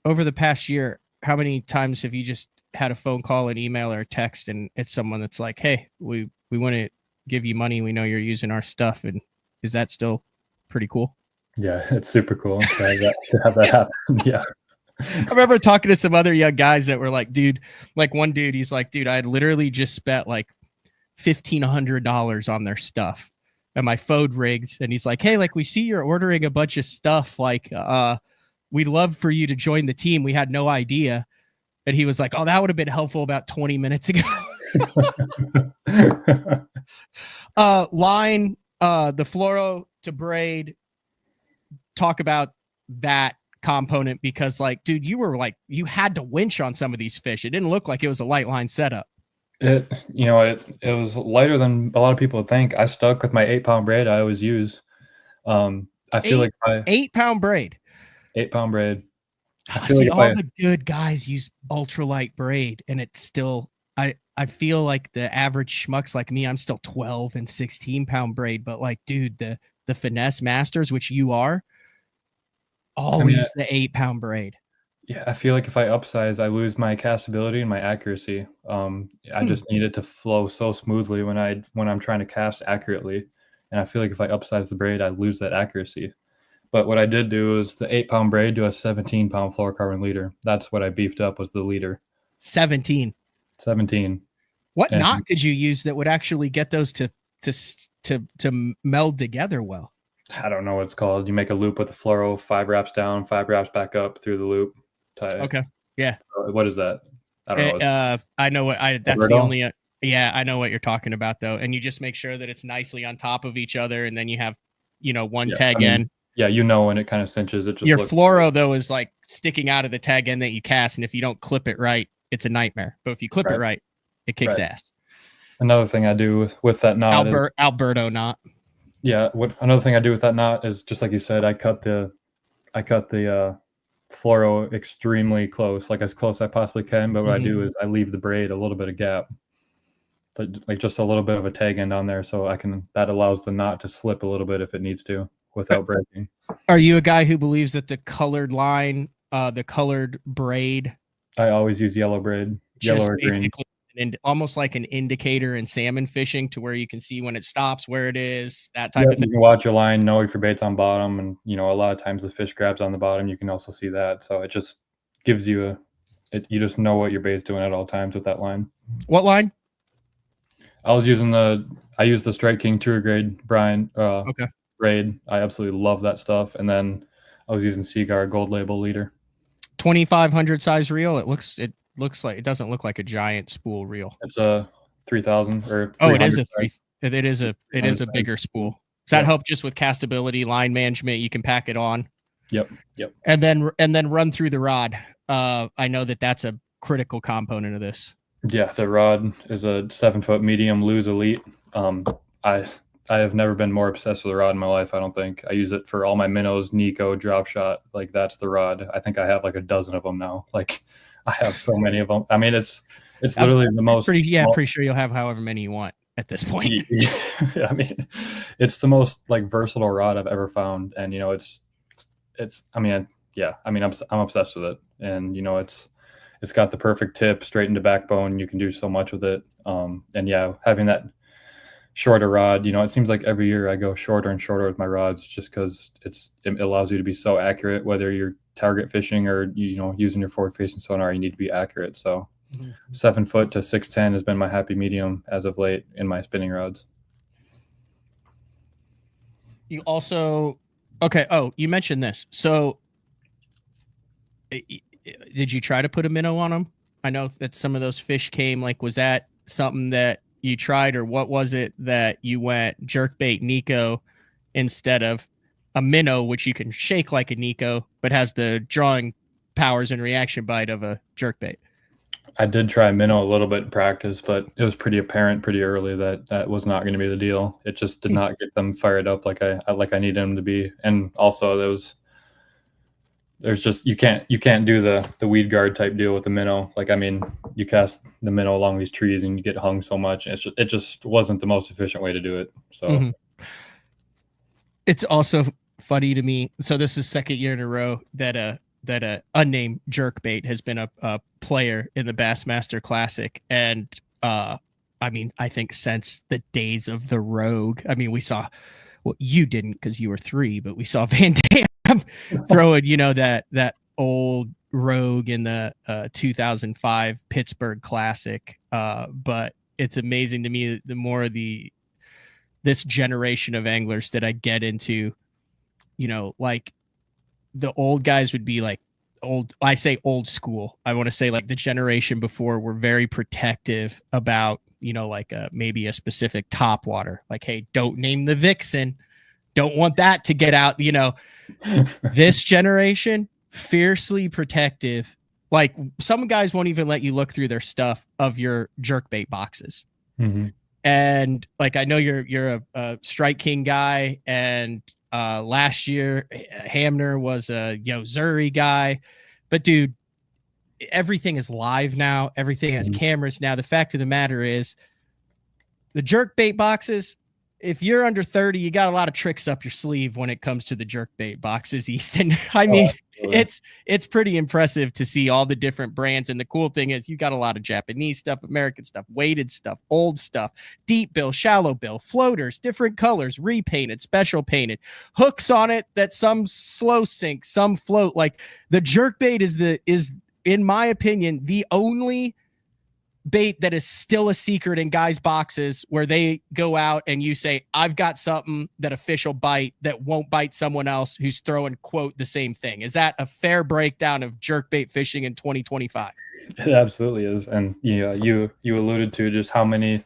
Over the past year, how many times have you just had a phone call, an email, or a text, and it's someone that's like, hey, we want to give you money. We know you're using our stuff. And is that still pretty cool? Yeah, it's super cool to have that happen. Yeah. I remember talking to some other young guys that were like, dude, like one dude, he's like, dude, I had literally just spent like $1,500 on their stuff and my phone rings. And he's like, hey, like, we see you're ordering a bunch of stuff. Like, we'd love for you to join the team. We had no idea. And he was like, oh, that would have been helpful about 20 minutes ago. Line, the fluoro to braid, talk about that component, because like, dude, you had to winch on some of these fish. It didn't look like it was a light line setup. It was lighter than a lot of people would think. I stuck with my 8-pound braid I always use. I feel like 8-pound braid. 8-pound braid. I see all the good guys use ultralight braid, and it's still, I feel like the average schmucks like me, I'm still 12 and 16-pound braid. But like, dude, the finesse masters, which you are, always the 8-pound braid. Yeah, I feel like if I upsize, I lose my castability and my accuracy. I just need it to flow so smoothly when I'm trying to cast accurately. And I feel like if I upsize the braid, I lose that accuracy. But what I did do is the 8-pound braid to a 17-pound fluorocarbon leader. That's what I beefed up, was the leader. 17. What knot could you use that would actually get those to meld together well? I don't know what it's called. You make a loop with the fluoro, 5 wraps down, 5 wraps back up through the loop. Okay. Yeah. What is that? I don't know. I know that's the only. Yeah, I know what you're talking about though. And you just make sure that it's nicely on top of each other, and then you have, one tag end. Yeah, when it kind of cinches, it just Your looks. fluoro though is like sticking out of the tag end that you cast, and if you don't clip it right, it's a nightmare. But if you clip it right, it kicks ass. Another thing I do with that knot is Alberto knot. Yeah, another thing I do with that knot is just like you said, I cut the fluoro extremely close, like as close as I possibly can. But what I do is I leave the braid a little bit of gap, like just a little bit of a tag end on there, so that allows the knot to slip a little bit if it needs to without breaking. Are you a guy who believes that the colored line, the colored braid? I always use yellow braid, yellow or green. And almost like an indicator in salmon fishing to where you can see when it stops, where it is, that type of thing. You can watch your line, know if your bait's on bottom, and a lot of times the fish grabs on the bottom. You can also see that, so it just gives you you just know what your bait's doing at all times with that line. What line? I used the Strike King Tour Grade Brian braid. I absolutely love that stuff. And then I was using Seagar Gold Label leader. 2,500 size reel. It looks like it doesn't look like a giant spool reel. It's a 3,000 or it is a 3. It is a bigger spool. Does that help just with castability, line management? You can pack it on. Yep. And then run through the rod. I know that's a critical component of this. Yeah, the rod is a 7-foot medium Lose Elite. I have never been more obsessed with a rod in my life. I don't think. I use it for all my minnows, Nico, drop shot. Like that's the rod. I think I have like a dozen of them now. Like I have so many of them. I mean, it's literally the most. Pretty sure you'll have however many you want at this point. Yeah, I mean, it's the most like versatile rod I've ever found, and it's. I mean, yeah. I mean, I'm obsessed with it, and it's got the perfect tip, straight into backbone. You can do so much with it. And yeah, having that shorter rod, it seems like every year I go shorter and shorter with my rods just because it allows you to be so accurate, whether you're target fishing or, using your forward facing sonar, you need to be accurate. So 7 foot to 6'10" has been my happy medium as of late in my spinning rods. You also, okay. Oh, you mentioned this. So did you try to put a minnow on them? I know that some of those fish came, like, was that something that you tried, or what was it that you went jerkbait Nico instead of a minnow, which you can shake like a Nico, but has the drawing powers and reaction bite of a jerkbait? I did try minnow a little bit in practice, but it was pretty apparent pretty early that was not going to be the deal. It just did not get them fired up like I needed them to be. And also there's just you can't do the weed guard type deal with the minnow. Like, I mean, you cast the minnow along these trees and you get hung so much. And it just wasn't the most efficient way to do it. So It's also funny to me. So this is second year in a row that a unnamed jerkbait has been a player in the Bassmaster Classic, and I mean, I think since the days of the Rogue. I mean, we saw, well, you didn't because you were 3, but we saw Van Dam throwing, that old Rogue in the 2005 Pittsburgh Classic. But it's amazing to me, the more this generation of anglers that I get into, like the old guys would be like I say old school. I want to say like the generation before were very protective about, like maybe a specific top water, like, hey, don't name the Vixen. Don't want that to get out, This generation, fiercely protective. Like some guys won't even let you look through their stuff of your jerkbait boxes. Mm-hmm. And like, I know you're a Strike King guy, and last year Hamner was a Zuri guy, but dude, everything is live now. Everything has cameras now. The fact of the matter is, the jerkbait boxes, if you're under 30, you got a lot of tricks up your sleeve when it comes to the jerkbait boxes, Easton. I mean, it's pretty impressive to see all the different brands. And the cool thing is you got a lot of Japanese stuff, American stuff, weighted stuff, old stuff, deep bill, shallow bill, floaters, different colors, repainted, special painted, hooks on it that some slow sink, some float. Like the jerkbait is in my opinion, the only bait that is still a secret in guys' boxes where they go out and you say, I've got something that a fish will bite that won't bite someone else who's throwing, quote, the same thing. Is that a fair breakdown of jerkbait fishing in 2025? It absolutely is. And you alluded to just how many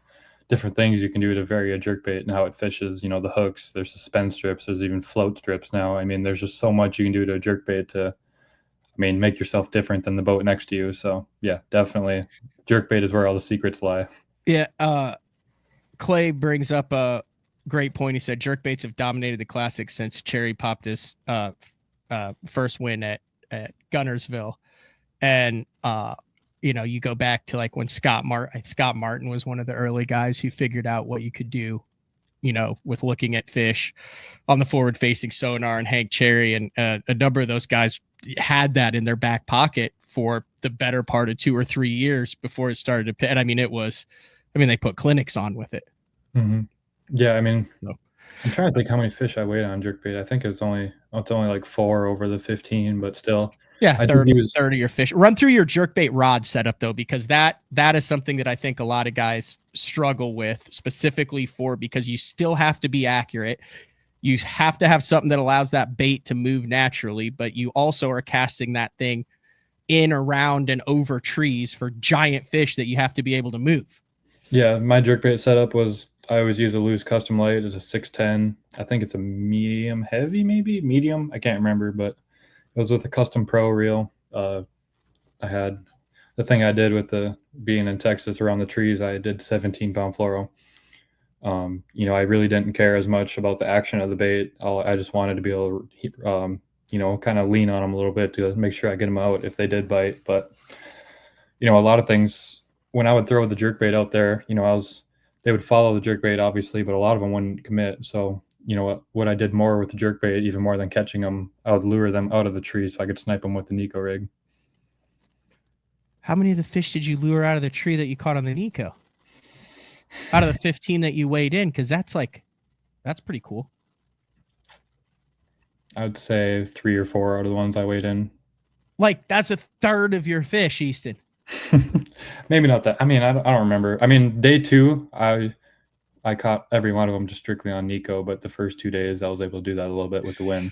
different things you can do to vary a jerkbait and how it fishes. You know, the hooks, there's suspend strips, there's even float strips now. I mean, there's just so much you can do to a jerkbait to, I mean, make yourself different than the boat next to you. So yeah, definitely jerkbait is where all the secrets lie. Yeah. Clay brings up a great point. He said jerkbaits have dominated the classic since Cherry popped his first win at Gunnersville. And, you know, you go back to like when Scott Martin was one of the early guys who figured out what you could do, you know, with looking at fish on the forward facing sonar, and Hank Cherry and a number of those guys had that in their back pocket for the better part of 2 or 3 years before it started to pit. And I mean, they put clinics on with it. Mm-hmm. Yeah. I mean, I'm trying to think how many fish I weighed on jerkbait. I think it's only like 4 over the 15, but still. Yeah, 30 of your fish. Run through your jerkbait rod setup though, because that is something that I think a lot of guys struggle with, specifically because you still have to be accurate. You have to have something that allows that bait to move naturally, but you also are casting that thing in, around, and over trees for giant fish that you have to be able to move. Yeah, my jerkbait setup was, I always use a loose custom light as a 610. I think it's a medium heavy, maybe medium. I can't remember, but it was with a custom pro reel. I had the thing I did with being in Texas around the trees. I did 17-pound fluoro. You know, I really didn't care as much about the action of the bait. I just wanted to be able to, you know, kind of lean on them a little bit to make sure I get them out if they did bite. But, you know, a lot of things when I would throw the jerkbait out there, you know, they would follow the jerkbait obviously, but a lot of them wouldn't commit. So, you know, what I did more with the jerkbait, even more than catching them, I would lure them out of the tree so I could snipe them with the Nico rig. How many of the fish did you lure out of the tree that you caught on the Nico? Out of the 15 that you weighed in? Because that's pretty cool. I'd say 3 or 4 out of the ones I weighed in. Like, that's a third of your fish, Easton. Maybe not that. I mean, I don't remember. I mean, day 2, I caught every one of them just strictly on Nico, but the first 2 days I was able to do that a little bit with the wind.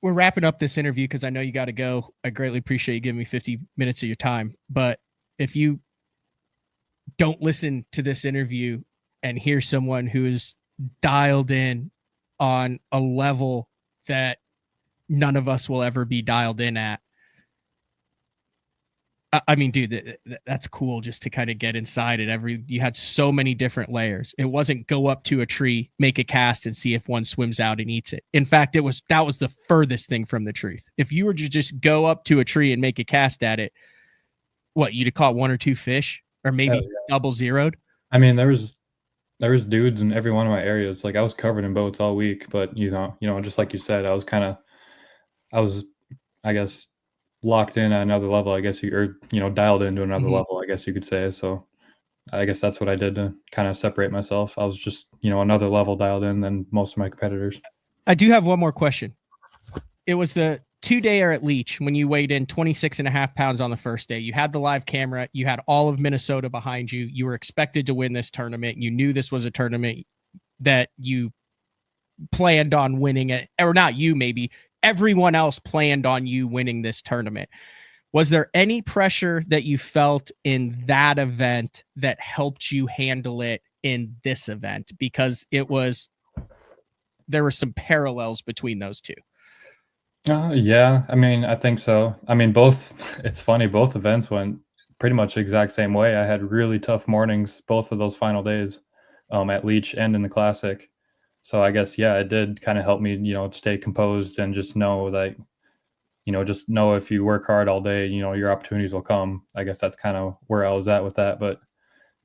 We're wrapping up this interview because I know you got to go. I greatly appreciate you giving me 50 minutes of your time. But if you don't listen to this interview and hear someone who is dialed in on a level that none of us will ever be dialed in at, I mean, dude, that's cool just to kind of get inside it. You had so many different layers. It wasn't go up to a tree, make a cast, and see if one swims out and eats it. In fact, that was the furthest thing from the truth. If you were to just go up to a tree and make a cast at it, you'd have caught 1 or 2 fish, or maybe double zeroed. I mean, there was dudes in every one of my areas. Like, I was covered in boats all week, but you know, just like you said, I was, I guess, locked in at another level, I guess, dialed into another level, I guess you could say. So I guess that's what I did to kind of separate myself. I was just, you know, another level dialed in than most of my competitors. I do have one more question. It was the 2-dayer at Leech when you weighed in 26.5 pounds on the first day. You had the live camera. You had all of Minnesota behind you. You were expected to win this tournament. You knew this was a tournament that you planned on winning it, or not you, maybe everyone else planned on you winning this tournament. Was there any pressure that you felt in that event that helped you handle it in this event? Because there were some parallels between those two. Yeah, I mean, I think so. I mean, it's funny, both events went pretty much the exact same way. I had really tough mornings both of those final days, at Leech and in the Classic. So I guess, yeah, it did kind of help me, you know, stay composed and just know that, you know, just know if you work hard all day, you know, your opportunities will come. I guess that's kind of where I was at with that. But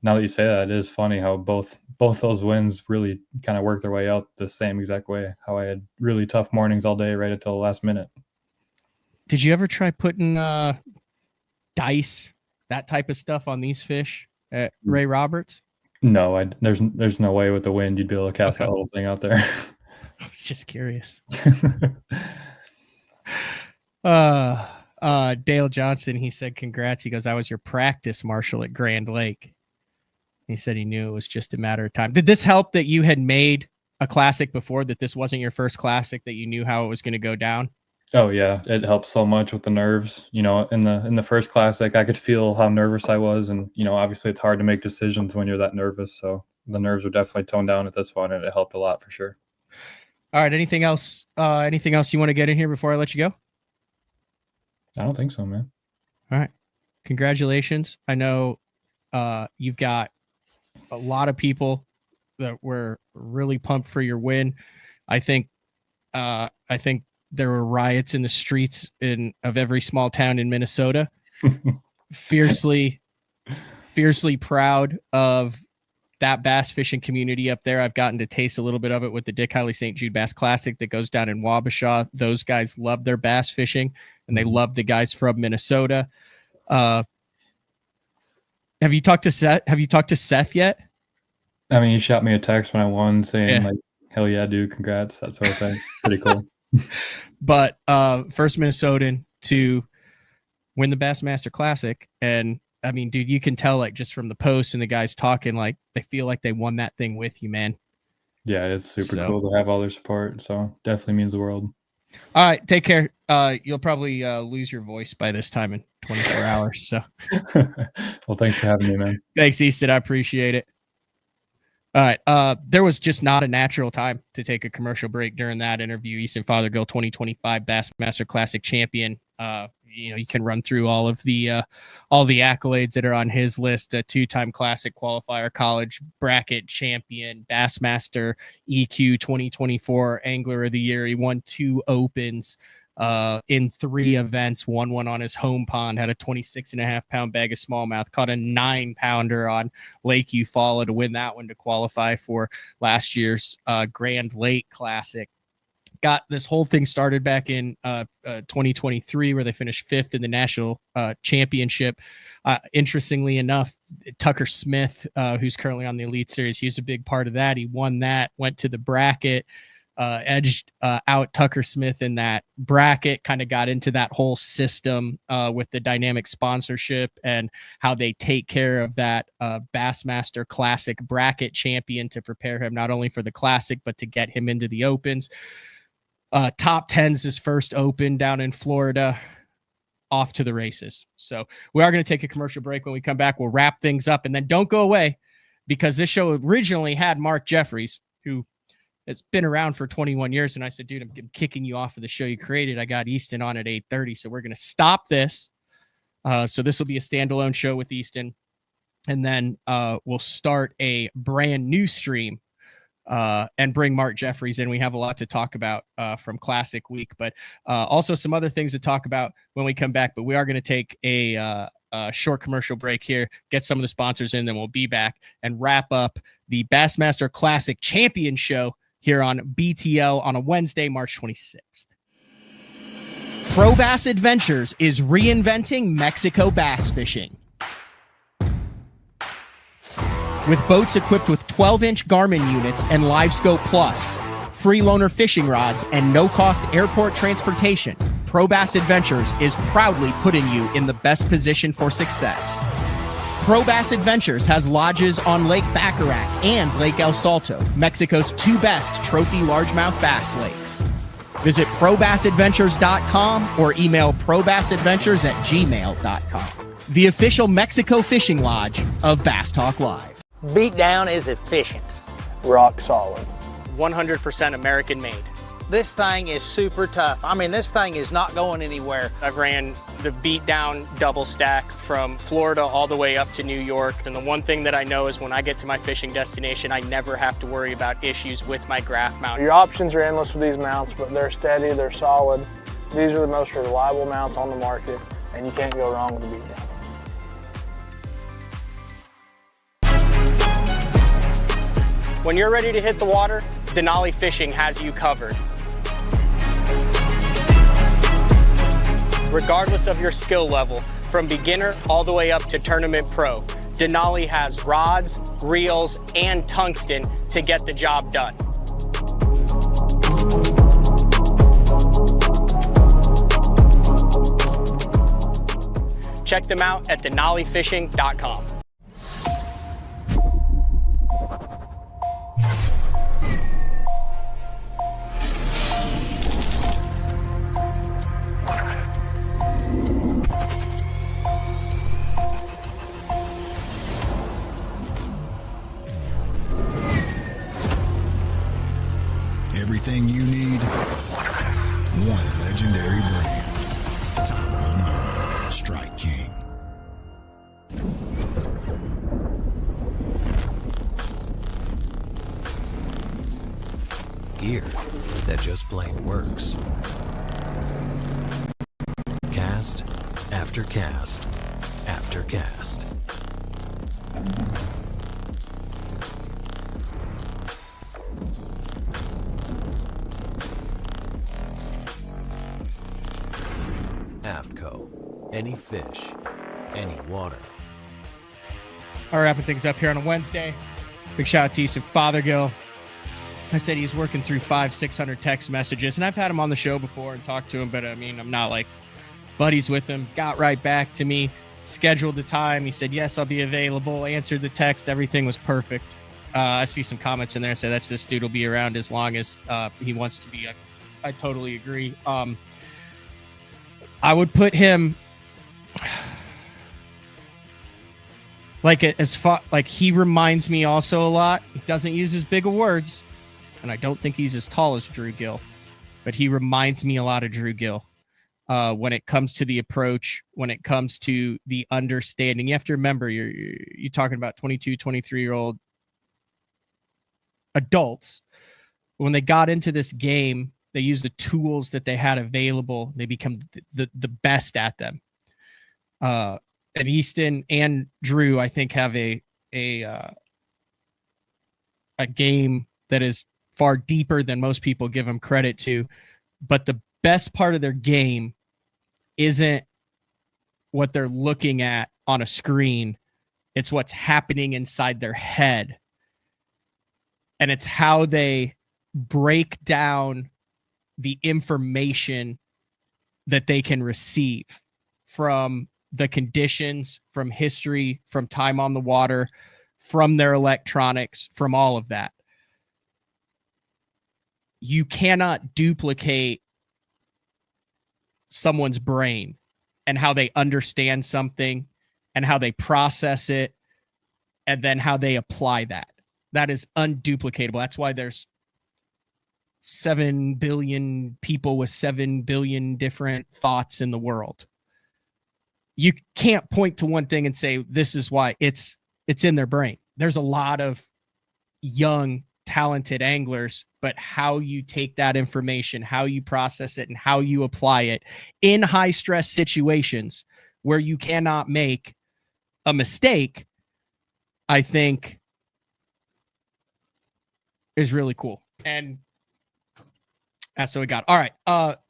now that you say that, it is funny how both those wins really kind of worked their way out the same exact way, how I had really tough mornings all day right until the last minute. Did you ever try putting dice, that type of stuff on these fish at Ray Roberts? No, there's no way with the wind you'd be able to cast that whole thing out there. I was just curious. Dale Johnson, he said, congrats. He goes, I was your practice marshal at Grand Lake. He said he knew it was just a matter of time. Did this help that you had made a classic before, that this wasn't your first classic, that you knew how it was going to go down? Oh yeah, it helps so much with the nerves. You know, in the first classic, I could feel how nervous I was, and you know, obviously it's hard to make decisions when you're that nervous. So the nerves were definitely toned down at this one, and it helped a lot for sure. All right. Anything else? Anything else you want to get in here before I let you go? I don't think so, man. All right. Congratulations. I know you've got a lot of people that were really pumped for your win. I think there were riots in the streets of every small town in Minnesota. fiercely proud of that bass fishing community up there. I've gotten to taste a little bit of it with the Dick Hiley St. Jude Bass Classic that goes down in Wabasha. Those guys love their bass fishing, and they love the guys from Minnesota. Have you talked to Seth yet? I mean, he shot me a text when I won saying like, hell yeah, dude, congrats, that sort of thing. Pretty cool. But first Minnesotan to win the Bassmaster Classic. And I mean, dude, you can tell like just from the post and the guys talking, like they feel like they won that thing with you, man. Yeah, it's super cool to have all their support. So definitely means the world. All right, take care. You'll probably lose your voice by this time in 24 hours. So well, thanks for having me, man. Thanks, Easton. I appreciate it. All right. There was just not a natural time to take a commercial break during that interview. Easton Fothergill, 2025 Bassmaster Classic champion. You can run through all the accolades that are on his list: a 2-time Classic qualifier, college bracket champion, Bassmaster EQ 2024 Angler of the Year. He won 2 opens in 3 events, won one on his home pond, had a 26.5-pound bag of smallmouth, caught a 9-pounder on Lake Eufaula to win that one to qualify for last year's Grand Lake Classic. Got this whole thing started back in 2023 where they finished 5th in the national championship. Interestingly enough, Tucker Smith, who's currently on the Elite Series, he was a big part of that. He won that, went to the bracket, edged out Tucker Smith in that bracket, kind of got into that whole system with the dynamic sponsorship and how they take care of that Bassmaster Classic bracket champion to prepare him not only for the Classic, but to get him into the Opens. Top 10's his first Open down in Florida, off to the races. So we are going to take a commercial break. When we come back, we'll wrap things up, and then don't go away, because this show originally had Mark Jeffries, who has been around for 21 years. And I said, dude, I'm kicking you off of the show you created. I got Easton on at 8:30. So we're going to stop this. So this will be a standalone show with Easton. And then we'll start a brand new stream and bring Mark Jeffries in. We have a lot to talk about from Classic Week, but also some other things to talk about when we come back. But we are going to take a short commercial break here, get some of the sponsors in, then we'll be back and wrap up the Bassmaster Classic Champion Show here on BTL on a Wednesday, March 26th. Pro Bass Adventures is reinventing Mexico bass fishing. With boats equipped with 12-inch Garmin units and LiveScope Plus, free loaner fishing rods, and no-cost airport transportation, Pro Bass Adventures is proudly putting you in the best position for success. Pro Bass Adventures has lodges on Lake Baccarat and Lake El Salto, Mexico's 2 best trophy largemouth bass lakes. Visit probassadventures.com or email probassadventures@gmail.com. The official Mexico fishing lodge of Bass Talk Live. Beatdown is efficient. Rock solid. 100% American made. This thing is super tough. I mean, this thing is not going anywhere. I've ran the Beatdown double stack from Florida all the way up to New York. And the one thing that I know is when I get to my fishing destination, I never have to worry about issues with my graph mount. Your options are endless with these mounts, but they're steady, they're solid. These are the most reliable mounts on the market, and you can't go wrong with the Beatdown. When you're ready to hit the water, Denali Fishing has you covered. Regardless of your skill level, from beginner all the way up to tournament pro, Denali has rods, reels, and tungsten to get the job done. Check them out at denalifishing.com. gear that just plain works. Cast after cast after cast. AFTCO. Any fish, any water. All right, wrapping things up here on a Wednesday. Big shout out to Easton Fothergill. I said he's working through 500-600 text messages, and I've had him on the show before and talked to him, but I mean, I'm not like buddies with him. Got right back to me, scheduled the time. He said, yes, I'll be available, answered the text. Everything was perfect. I see some comments in there say that's this dude will be around as long as he wants to be. I totally agree. I would put him like he reminds me also a lot. He doesn't use as big of words, and I don't think he's as tall as Drew Gill, but he reminds me a lot of Drew Gill when it comes to the approach, when it comes to the understanding. You have to remember, you're talking about 22, 23-year-old adults. When they got into this game, they used the tools that they had available. They become the best at them. And Easton and Drew, I think, have a game that is far deeper than most people give them credit to. But the best part of their game isn't what they're looking at on a screen. It's what's happening inside their head. And it's how they break down the information that they can receive from the conditions, from history, from time on the water, from their electronics, from all of that. You cannot duplicate someone's brain and how they understand something and how they process it and then how they apply that. That is unduplicatable. That's why there's 7 billion people with 7 billion different thoughts in the world. You can't point to one thing and say, this is why. It's in their brain. There's a lot of young, talented anglers, but how you take that information, how you process it, and how you apply it in high stress situations where you cannot make a mistake, I think is really cool. And that's what we got. All right.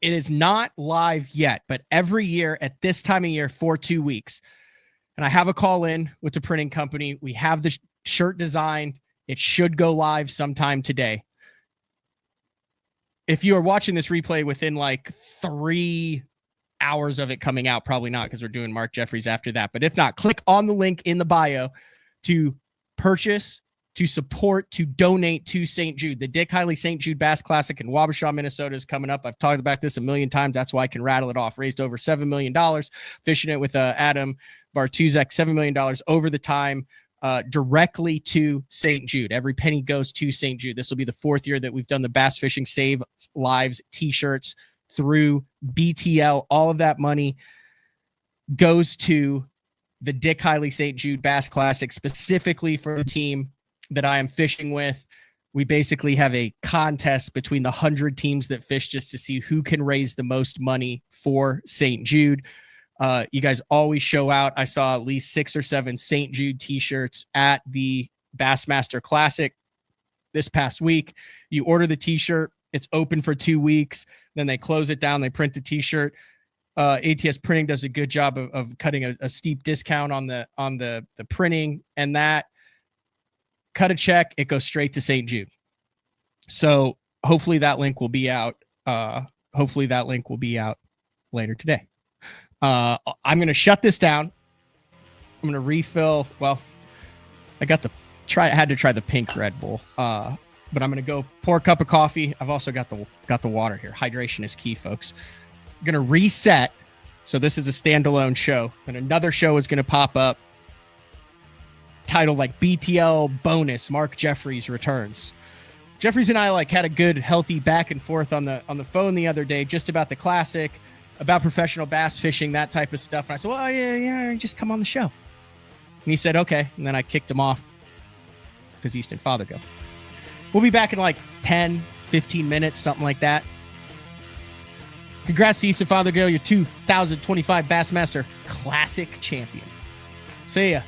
It is not live yet, but every year at this time of year for 2 weeks, and I have a call in with the printing company. We have the shirt designed. It should go live sometime today. If you are watching this replay within like 3 hours of it coming out, probably not, because we're doing Mark Jeffries after that. But if not, click on the link in the bio to purchase, to support, to donate to St. Jude. The Dick Hiley St. Jude Bass Classic in Wabasha, Minnesota is coming up. I've talked about this a million times. That's why I can rattle it off. Raised over $7 million. Fishing it with Adam Bartuzek, $7 million over the time, directly to St. Jude. Every penny goes to St. Jude. This will be the 4th year that we've done the Bass Fishing Save Lives t-shirts through BTL. All of that money goes to the Dick Hiley St. Jude Bass Classic, specifically for the team that I am fishing with. We basically have a contest between the 100 teams that fish just to see who can raise the most money for St. Jude. You guys always show out. I saw at least 6 or 7 St. Jude t-shirts at the Bassmaster Classic this past week. You order the t-shirt, it's open for 2 weeks, then they close it down, they print the t-shirt. ATS Printing does a good job of cutting a steep discount on the printing, and that cut a check, it goes straight to St. Jude. So hopefully that link will be out. Hopefully that link will be out later today. I'm going to shut this down. I'm going to refill. Well, I had to try the pink Red Bull. But I'm going to go pour a cup of coffee. I've also got the water here. Hydration is key, folks. I'm going to reset. So this is a standalone show, and another show is going to pop up titled like BTL bonus. Mark Jeffries returns. Jeffries and I had a good, healthy back and forth on the phone the other day, just about the classic, about professional bass fishing, that type of stuff. And I said, well, yeah, just come on the show. And he said, okay. And then I kicked him off because Easton Fothergill. We'll be back in 10, 15 minutes, something like that. Congrats to Easton Fothergill, your 2025 Bassmaster Classic champion. See ya.